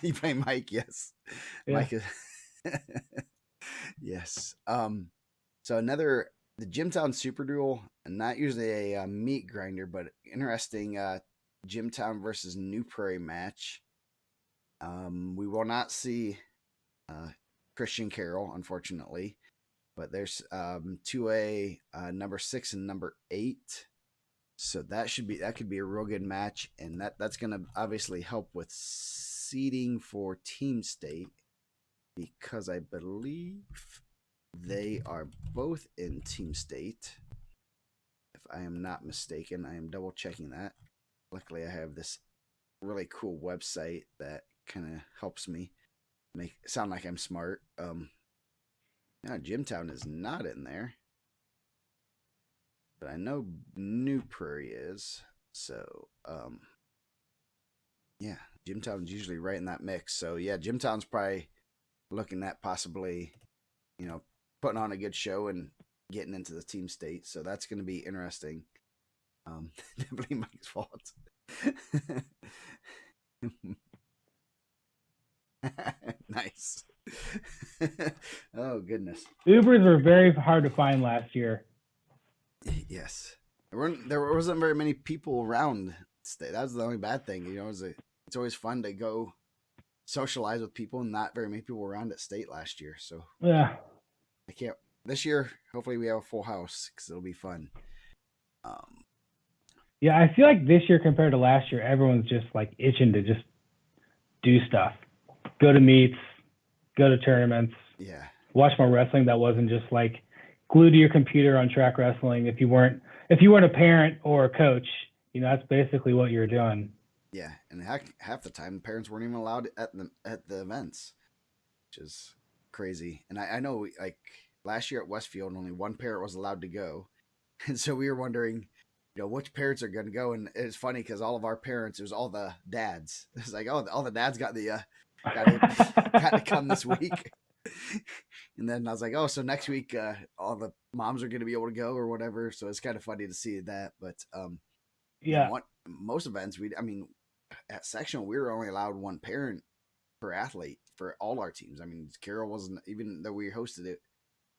You play Mike, yes. Yeah. Mike is. Yes. So the Jimtown Super Duel, not usually a meat grinder, but interesting Jimtown versus New Prairie match. We will not see uh, Christian Carroll, unfortunately, but there's 2A number 6 and number 8. So that could be a real good match, and that's gonna obviously help with seeding for Team State because I believe they are both in Team State. If I am not mistaken, I am double checking that. Luckily, I have this really cool website that kind of helps me make sound like I'm smart. Yeah, Jimtown is not in there, but I know New Prairie is. So, yeah, Jimtown's usually right in that mix. So, yeah, Jimtown's probably looking at possibly, you know, putting on a good show and getting into the Team State. So that's going to be interesting. Definitely Mike's fault. Nice. Oh goodness. Ubers were very hard to find last year. Yes. There wasn't very many people around. That was the only bad thing. It's always fun to go socialize with people, and not very many people were around at state last year. So Yeah. I can't. This year, hopefully, we have a full house because it'll be fun. Um, Yeah, I feel like this year compared to last year, everyone's just like itching to just do stuff. Go to meets, go to tournaments, yeah, watch more wrestling that wasn't just like glued to your computer on track wrestling. If you weren't a parent or a coach, that's basically what you're doing. yeah, and half the time, the parents weren't even allowed at the events, which is crazy. And I know like last year at Westfield, only one parent was allowed to go And so we were wondering, which parents are going to go. And it's funny because all of our parents, it was all the dads. It's like, oh, all the dads got the got to got to come this week. And then I was like, oh, so next week all the moms are going to be able to go or whatever. So it's kind of funny to see that. But then Yeah. most events, I mean, at sectional we were only allowed one parent per athlete for all our teams. I mean, Carroll wasn't, even though we hosted it,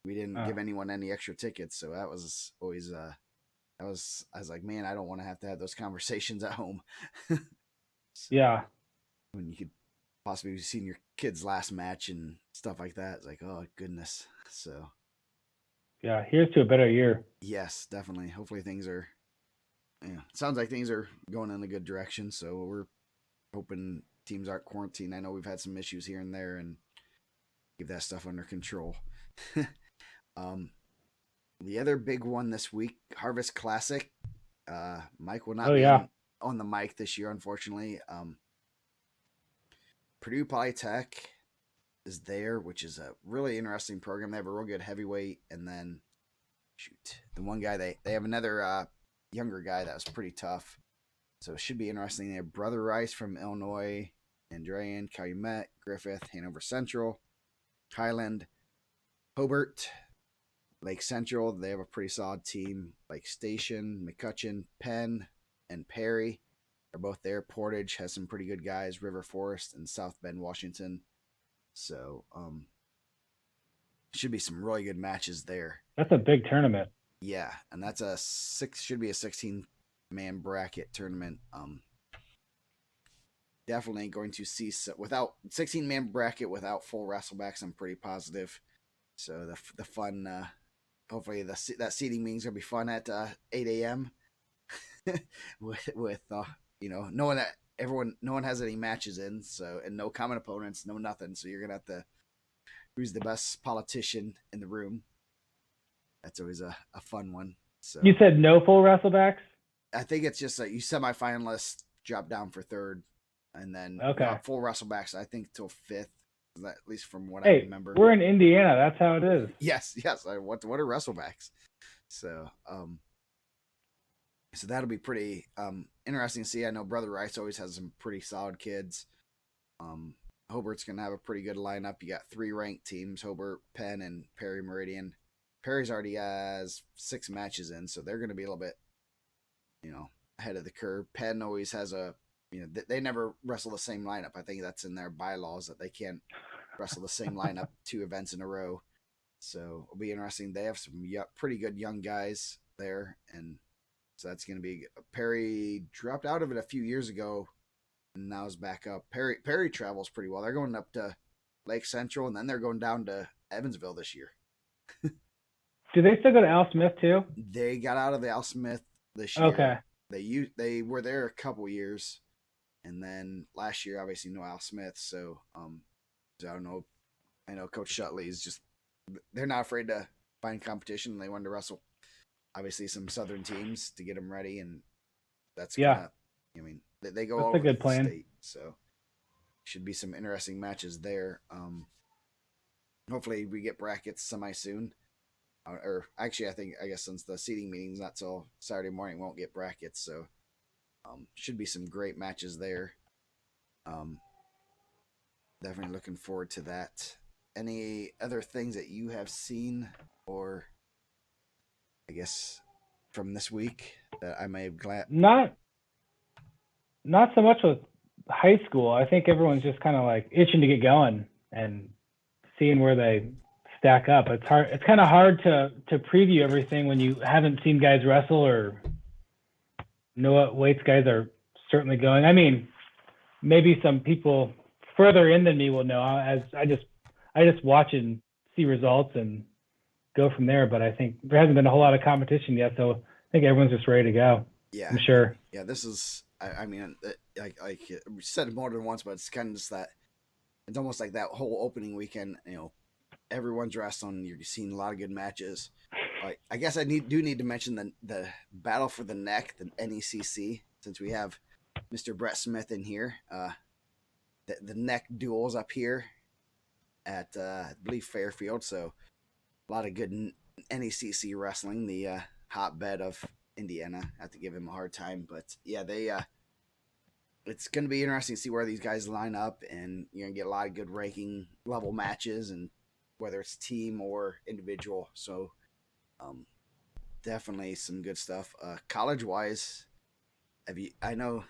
we didn't Uh, give anyone any extra tickets. So that was always I was like, man, I don't want to have those conversations at home. So yeah. when you could possibly be seeing your kid's last match and stuff like that, it's like, oh goodness. So Yeah. Here's to a better year. yes, definitely. Hopefully things are, sounds like things are going in a good direction. So we're hoping teams aren't quarantined. I know we've had some issues here and there, and keep that stuff under control. um, the other big one this week, Harvest Classic. Mike will not Oh be yeah. on the mic this year, unfortunately. Purdue Polytech is there, which is a really interesting program. They have a real good heavyweight, and then the one guy they have another younger guy that was pretty tough. So it should be interesting. They have Brother Rice from Illinois, Andrean, Calumet, Griffith, Hanover Central, Highland, Hobart, Lake Central. They have a pretty solid team. Lake Station, McCutcheon, Penn, and Perry are both there. Portage has some pretty good guys. River Forest and South Bend, Washington. So should be some really good matches there. That's a big tournament. Yeah, and that's should be a 16-man bracket tournament. Definitely going to see without 16-man bracket without full wrestlebacks. I'm pretty positive. So the fun. Hopefully that seating meeting's gonna be fun at 8 a.m. with knowing that no one has any matches in, so, and no common opponents, no nothing. So you're gonna have to, who's the best politician in the room. That's always a fun one. So You said no full wrestlebacks? I think it's just you semifinalists drop down for third, and then Okay. full wrestlebacks. I think till fifth, at least from what I Hey, remember. we're in Indiana. That's how it is. Yes. What are wrestlebacks? So so that'll be pretty interesting to see. I know Brother Rice always has some pretty solid kids. Hobart's gonna have a pretty good lineup. You got 3 ranked teams: Hobart, Penn, and Perry Meridian. Perry's already has 6 matches in, so they're gonna be a little bit, ahead of the curve. Penn always has they never wrestle the same lineup. I think that's in their bylaws that they can't wrestle the same lineup 2 events in a row. So it'll be interesting. They have some pretty good young guys there, and so that's going to be. Perry dropped out of it a few years ago, and now is back up. Perry travels pretty well. They're going up to Lake Central, and then they're going down to Evansville this year. Do they still go to Al Smith too? They got out of the Al Smith this year. Okay. They were there a couple years, and then last year obviously no Al Smith. So I don't know. I know Coach Shutley is just, they're not afraid to find competition. They wanted to wrestle obviously some Southern teams to get them ready, and that's Yeah. they go That's all a over good the plan. state, so should be some interesting matches there. Hopefully we get brackets semi soon. Or actually, I guess since the seating meeting's not till Saturday morning, won't get brackets. So should be some great matches there. Definitely looking forward to that. Any other things that you have seen, or I guess from this week that I may have Not so much with high school. I think everyone's just kind of like itching to get going and seeing where they stack up. It's hard. It's kind of hard to preview everything when you haven't seen guys wrestle or know what weights guys are certainly going. I mean, maybe some people further in than me will know, as I just watch and see results and go from there. But I think there hasn't been a whole lot of competition yet, so I think everyone's just ready to go. Yeah, I'm sure. yeah. This is, I mean, like we said it more than once, but it's kind of just that. It's almost like that whole opening weekend. Everyone's wrestling. You're seeing a lot of good matches. Like, I guess I do need to mention the battle for the neck, the NECC, since we have Mr. Brett Smith in here. The neck duels up here at I believe Fairfield. So a lot of good NECC wrestling. The hotbed of Indiana. I have to give him a hard time, but yeah, they it's going to be interesting to see where these guys line up, and you're going to get a lot of good ranking level matches, and whether it's team or individual. So um, definitely some good stuff. College wise, have you? I know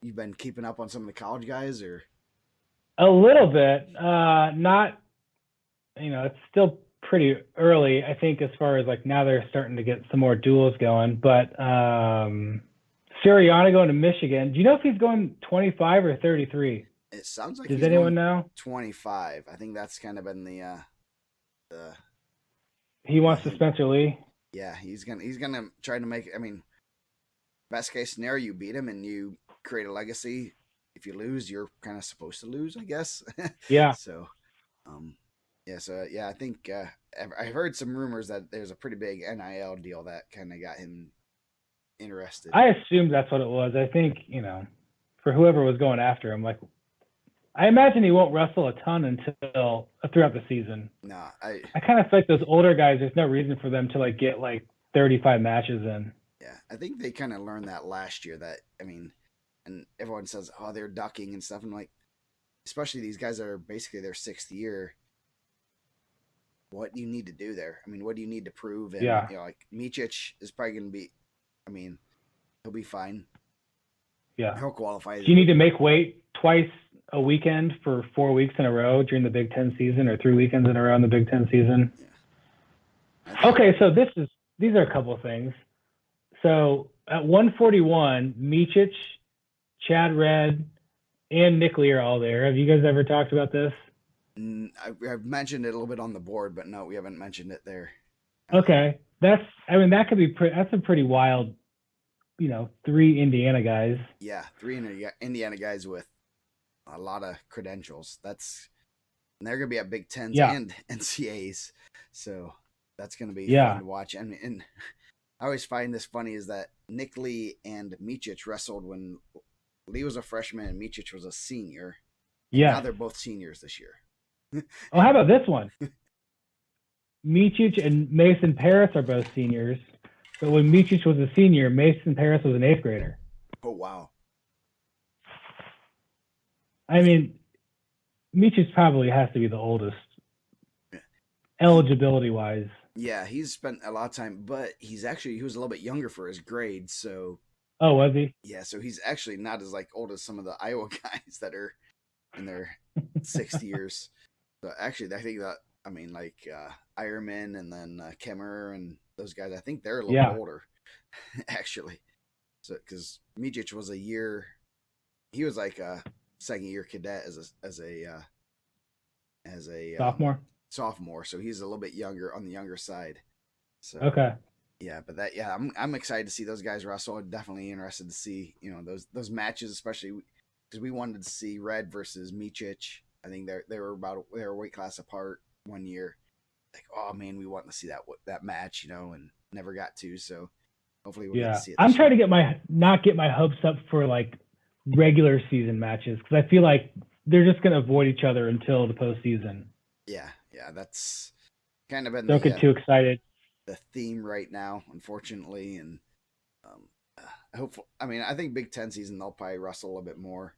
you've been keeping up on some of the college guys, or A little bit. Not, it's still pretty early. I think as far as like now they're starting to get some more duels going. But Sirianni going to Michigan. Do you know if he's going 25 or 33? it sounds like Does he's going anyone know? 25. I think that's kind of been the He wants to hint. Spencer Lee. Yeah, he's gonna try to make. I mean, best case scenario, you beat him and you create a legacy. If you lose, you're kind of supposed to lose, I guess. Yeah, So, um, yeah, so yeah, I think I've heard some rumors that there's a pretty big NIL deal that kind of got him interested. I assumed that's what it was. I think for whoever was going after him, like I imagine he won't wrestle a ton until throughout the season. No, I kind of feel like those older guys. There's no reason for them to like get like 35 matches in. yeah, I think they kind of learned that last year. That I mean, and everyone says, oh, they're ducking and stuff. And like, especially these guys that are basically their sixth year. What do you need to do there? I mean, what do you need to prove? And Yeah, like Micic is probably going to be. I mean, he'll be fine. yeah. He'll qualify. Do you need to make weight twice a weekend for 4 weeks in a row during the Big Ten season, or 3 weekends in a row in the Big Ten season? Yeah, I think. Okay, so these are a couple of things. So at 141, Micic, Chad Red, and Nick Lee are all there. Have you guys ever talked about this? I've mentioned it a little bit on the board, but no, we haven't mentioned it there. Okay, that could be that's a pretty wild, three Indiana guys. Yeah, three Indiana guys with a lot of credentials. And they're gonna be at Big Tens Yeah, and NCAs, so that's gonna be fun yeah, to watch. And I always find this funny is that Nick Lee and Micic wrestled when Lee was a freshman and Micic was a senior, and now yes. they're both seniors this year. Oh, how about this one? Micic and Mason Paris are both seniors, but when Micic was a senior, Mason Paris was an eighth grader. Oh wow! I mean, Micic probably has to be the oldest, He eligibility wise. Yeah, he's spent a lot of time, but he was a little bit younger for his grade, so Oh, was he? yeah, so he's actually not as like old as some of the Iowa guys that are in their 60 years. So actually, I think that I mean like Ironman and then Kemmer and those guys. I think they're a little bit Yeah, older, actually. So because Mijic was a year, he was like a second year cadet as a sophomore. sophomore, so he's a little bit younger on the younger side. So Okay. yeah, but I'm excited to see those guys wrestle. I'm definitely interested to see those matches, especially because we wanted to see Red versus Micic. I think they were a weight class apart one year. Like, oh man, we want to see that match, and never got to. So hopefully we'll get to Yeah, see it I'm this trying year. to not get my hopes up for like regular season matches because I feel like they're just going to avoid each other until the postseason. Yeah, that's kind of been Don't get too excited. the theme right now, unfortunately, and um, hopefully, I mean, I think Big Ten season they'll probably wrestle a little bit more.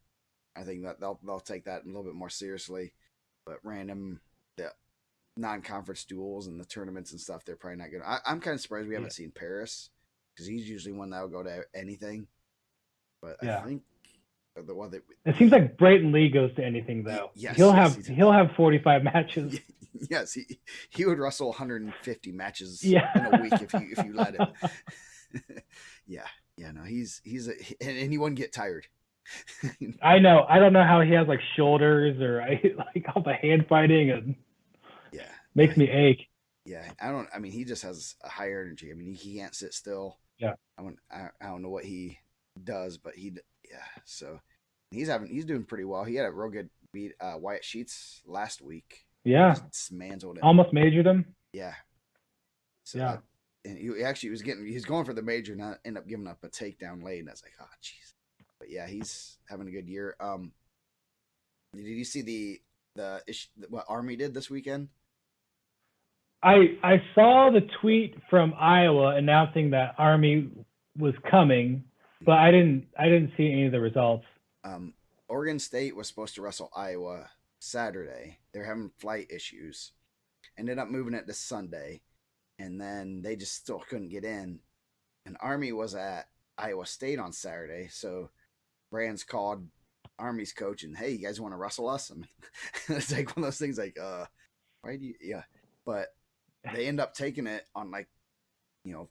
I think that they'll take that a little bit more seriously. But the non-conference duels and the tournaments and stuff, they're probably not gonna. I'm kind of surprised we Yeah. haven't seen Paris because he's usually one that'll go to anything. But I Yeah. think the one that It seems like Brayton Lee goes to anything though. yes, He'll yes, have he'll have 45 matches. yes, he would wrestle 150 matches Yeah. in a week if you let him. Yeah, yeah, no, and he wouldn't get tired. I know. I don't know how he has like shoulders or like all the hand fighting and Yeah, no, makes me ache. yeah. I mean, he just has a higher energy. I mean, he can't sit still. Yeah. I don't know what he does, but yeah. So he's doing pretty well. He had a real good beat Wyatt Sheets last week. Yeah. Just dismantled him. Almost majored him. Yeah. So Yeah. and he actually he's going for the major, and end up giving up a takedown late, and I was like, oh jeez. But yeah, he's having a good year. Did you see what Army did this weekend? I saw the tweet from Iowa announcing that Army was coming, but I didn't see any of the results. Um, Oregon State was supposed to wrestle Iowa Saturday. They're having flight issues. Ended up moving it to Sunday, and then they just still couldn't get in. And Army was at Iowa State on Saturday, so Brands called Army's coach and, hey, you guys want to wrestle us? I mean, it's like one of those things like, why do you, yeah. But they end up taking it on like, you know,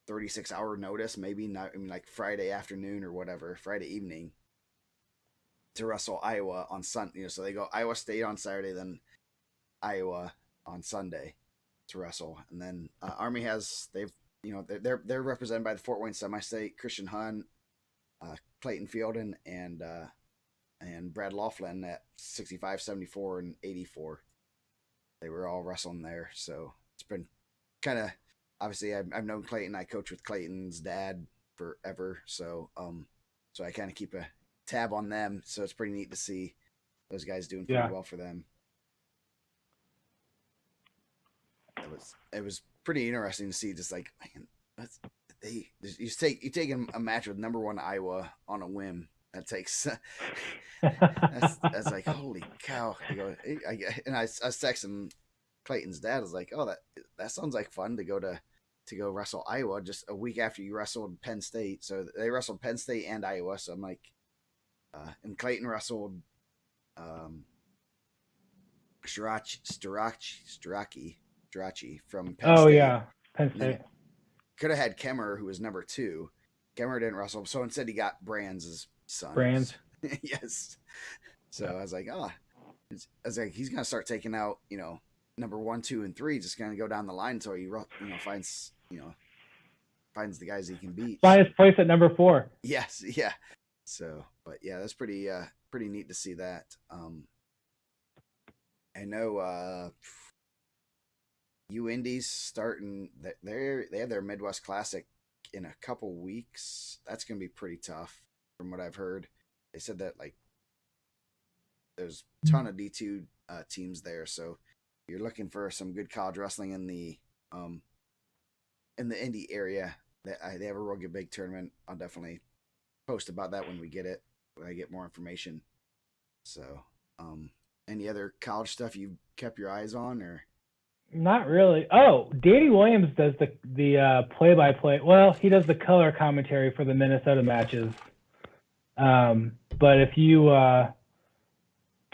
36-hour notice, maybe not, I mean, like Friday afternoon or whatever, Friday evening to wrestle Iowa on Sunday. So they go Iowa State on Saturday, then Iowa on Sunday to wrestle, and then Army has they're represented by the Fort Wayne Semi-State, Christian Hunt, Clayton Fielden, and Brad Laughlin at 65, 74, and 84. They were all wrestling there, so it's been kind of obviously I've known Clayton. I coach with Clayton's dad forever, so I kind of keep a tab on them. So it's pretty neat to see those guys doing pretty Yeah. well for them. It was pretty interesting to see. Just like, man, that's you take a match with number one Iowa on a whim. That takes that's like, holy cow. And I was texting Clayton's dad. I was like, oh, that sounds like fun to go wrestle Iowa just a week after you wrestled Penn State. So they wrestled Penn State and Iowa. So I'm like, and Clayton wrestled Strachey from Penn Oh State. yeah, Penn And then State. could have had Kemmer, who was number two. Kemmer didn't wrestle, so instead he got Brands' son. Brands. Yes. So I was like, he's gonna start taking out, number 1, 2, and 3, just gonna go down the line until he, finds the guys he can beat. Find his place at number 4. Yes, yeah. So, but yeah, that's pretty neat to see that. I know U Indies starting they have their Midwest Classic in a couple weeks. That's gonna be pretty tough, from what I've heard. They said that like there's a ton of D2 teams there, so you're looking for some good college wrestling in the Indy area. They have a real good big tournament. I'll definitely post about that when we get it, when I get more information. So, any other college stuff you kept your eyes on, or? Not really. Oh, Danny Williams does the play-by-play. Well, he does the color commentary for the Minnesota matches. But if you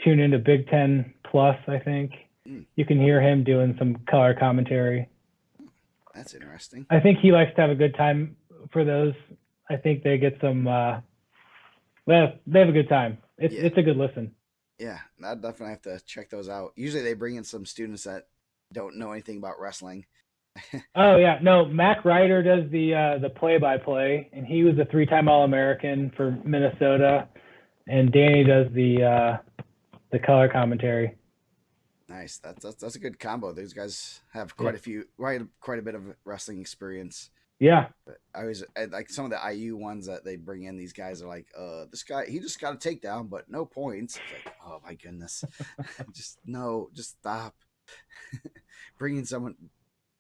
tune into Big Ten Plus, I think you can hear him doing some color commentary. That's interesting. I think he likes to have a good time for those. I think they get some. They have a good time. It's a good listen. Yeah, I definitely have to check those out. Usually they bring in some students that don't know anything about wrestling. Oh yeah, no, Mac Ryder does the play-by-play, and he was a 3-time All-American for Minnesota, and Danny does the color commentary. Nice. That's a good combo. Those guys have quite a bit of wrestling experience. Yeah. But I like some of the IU ones that they bring in. These guys are like, this guy, he just got a takedown, but no points. It's like, oh my goodness, just stop. Bringing someone,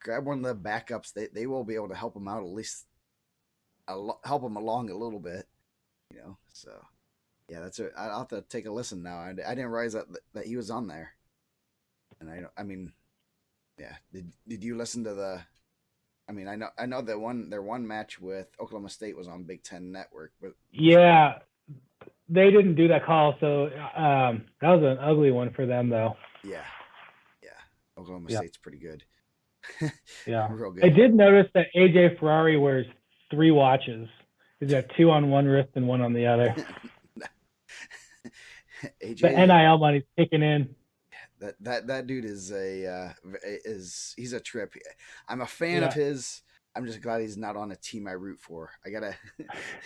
grab one of the backups. They will be able to help them out, at least help them along a little bit, So yeah, I'll have to take a listen now. I didn't realize that he was on there. And I mean, yeah. Did you listen to the? I mean, I know their one match with Oklahoma State was on Big Ten Network, but yeah, they didn't do that call, so that was an ugly one for them, though. Yeah. Oklahoma State's pretty good. Yeah, real good. I did notice that AJ Ferrari wears 3 watches. He's got 2 on one wrist and 1 on the other. AJ, the NIL money's kicking in. That dude is he's a trip. I'm a fan of his. I'm just glad he's not on a team I root for. I gotta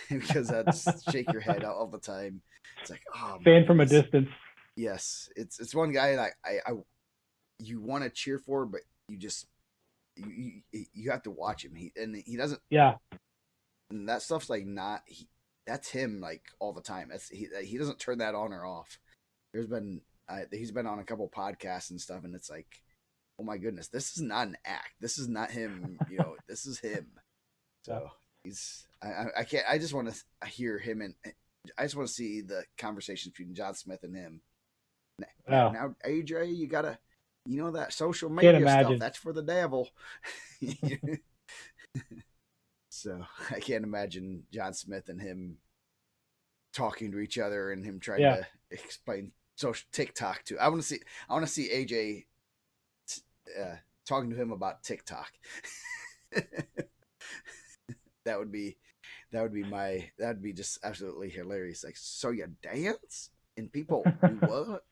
because that's shake your head all the time. It's like, oh, fan from a distance. Yes, it's one guy that I you want to cheer for, but you just you have to watch him. He doesn't. Yeah. And that stuff's like that's him like all the time. He doesn't turn that on or off. He's been on a couple podcasts and stuff, and it's like oh my goodness, this is not an act. This is not him. This is him. Yeah. So I can't. I just want to hear him, and I just want to see the conversation between John Smith and him. Oh, Now, AJ, you gotta, that social can't media stuff. imagine. That's for the devil. So I can't imagine John Smith and him talking to each other and him trying Yeah, to explain social TikTok to. I want to see AJ uh, talking to him about TikTok. that would be that would be just absolutely hilarious. Like, so you dance and people do what?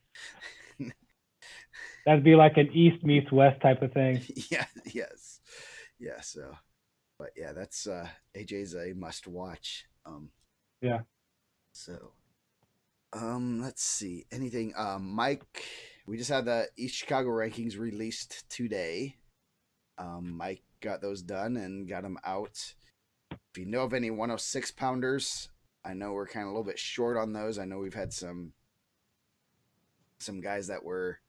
that'd be like an East meets West type of thing. Yeah, yes, yeah. So, but yeah, that's AJ's a must watch. Yeah. So let's see. Anything Mike, we just had the East Chicago rankings released today. Mike got those done and got them out. If you know of any 106 pounders, I know we're kind of a little bit short on those. I know we've had some guys that were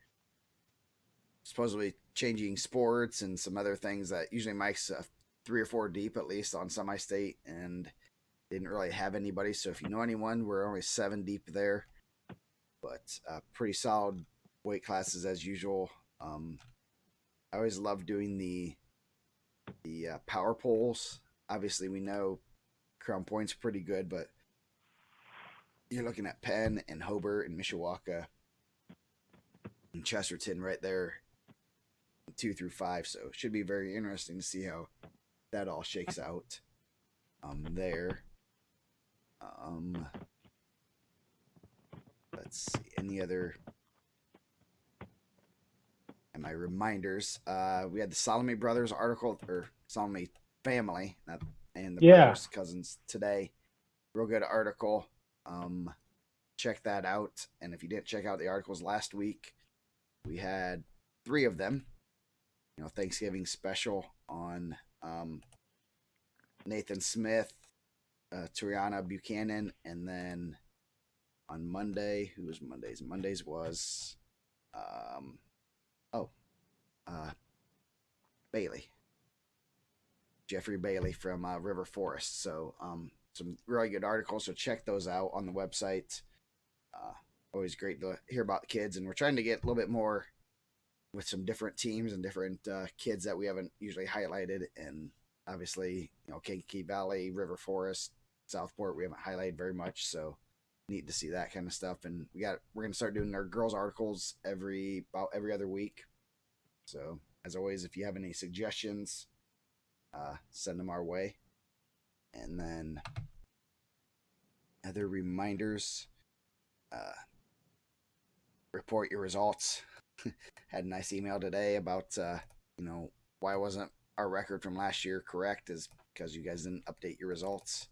supposedly changing sports and some other things that usually Mike's 3 or 4 deep at least on semi-state and didn't really have anybody. So if you know anyone, we're only 7 deep there, but pretty solid weight classes as usual. I always love doing the power poles. Obviously, we know Crown Point's pretty good, but you're looking at Penn and Hobart and Mishawaka and Chesterton right there, 2 through 5. So it should be very interesting to see how that all shakes out. There. Um, let's see. Any other? And my reminders. We had the Salome brothers article, or Salome family, not and the Yeah. brothers cousins today. Real good article. Check that out. And if you didn't check out the articles last week, we had 3 of them. Thanksgiving special on Nathan Smith, Turiana Buchanan, and then on Monday, who was Mondays? Mondays was um, oh Bailey, Jeffrey Bailey from River Forest. So some really good articles. So check those out on the website. Always great to hear about the kids, and we're trying to get a little bit more with some different teams and different kids that we haven't usually highlighted. And obviously, Kankakee Valley, River Forest, Southport, we haven't highlighted very much. So neat to see that kind of stuff. And we're gonna start doing our girls articles about every other week. So as always, if you have any suggestions, send them our way. And then other reminders, report your results. Had a nice email today about why wasn't our record from last year correct, is because you guys didn't update your results.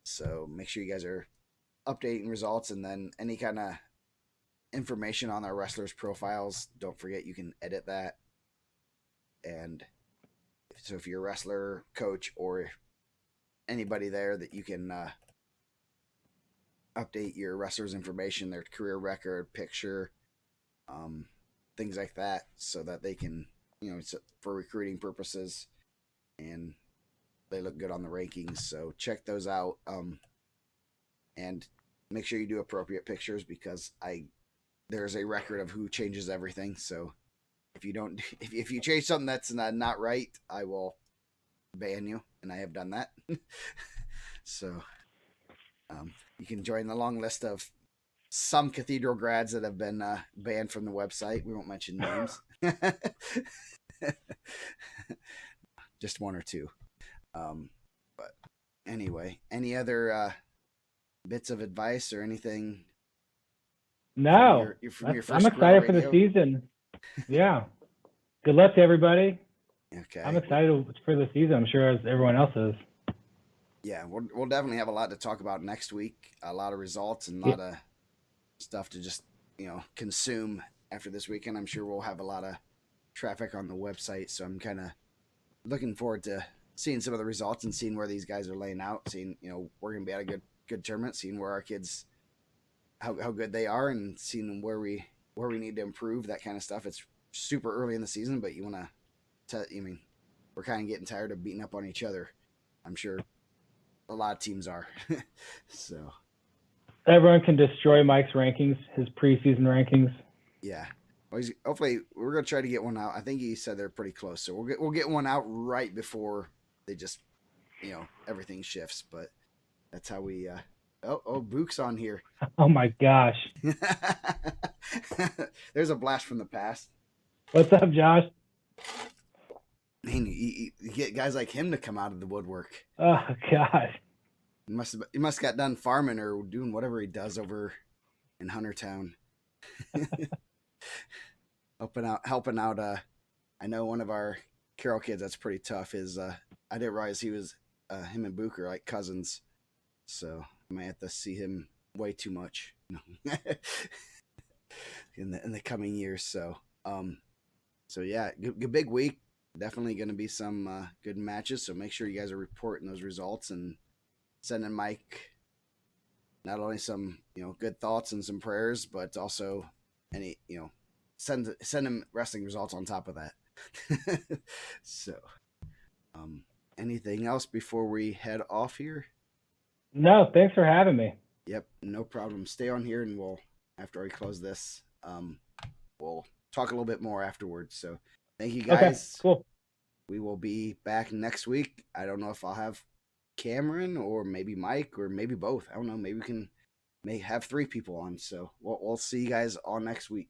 So make sure you guys are updating results, and then any kind of information on our wrestlers' profiles, don't forget you can edit that. And so if you're a wrestler, coach, or anybody there, that you can update your wrestlers' information, their career record, picture, things like that, so that they can, for recruiting purposes, and they look good on the rankings. So check those out, and make sure you do appropriate pictures, because there's a record of who changes everything. So if you don't, if you change something that's not right, I will ban you, and I have done that. So you can join the long list of some Cathedral grads that have been banned from the website. We won't mention names. Just 1 or 2. But anyway, any other bits of advice or anything No, from your I'm first Gorilla excited for the Radio? season. Yeah. Good luck to everybody. Okay. I'm excited for the season. I'm sure as everyone else is. Yeah, we'll definitely have a lot to talk about next week. A lot of results and a Yeah. lot of stuff to just consume after this weekend. I'm sure we'll have a lot of traffic on the website, so I'm kind of looking forward to seeing some of the results and seeing where these guys are laying out. Seeing we're gonna be at a good tournament. Seeing where our kids how good they are, and seeing where we need to improve, that kind of stuff. It's super early in the season, but you want to, I mean, we're kind of getting tired of beating up on each other. I'm sure a lot of teams are. So, Everyone can destroy Mike's rankings, his preseason rankings. yeah. Well, hopefully, we're gonna try to get one out. I think he said they're pretty close, so we'll get one out right before they just everything shifts. But that's how we. Oh, Book's on here. Oh my gosh. There's a blast from the past. What's up, Josh? Man, you get guys like him to come out of the woodwork. Oh gosh. He must got done farming or doing whatever he does over in Huntertown. helping out. I know one of our Carroll kids that's pretty tough. Is I didn't realize he was him and Book are like cousins, so I might have to see him way too much in the coming years. So yeah, good big week. Definitely going to be some good matches. So make sure you guys are reporting those results and sending Mike not only some good thoughts and some prayers, but also any send him wrestling results on top of that. So, um, anything else before we head off here? No, thanks for having me. Yep, no problem. Stay on here, and we'll after we close this, we'll talk a little bit more afterwards. So, thank you Okay, guys. cool. We will be back next week. I don't know if I'll have Cameron or maybe Mike or maybe both. I don't know. Maybe we can may have 3 people on. So we'll see you guys all next week.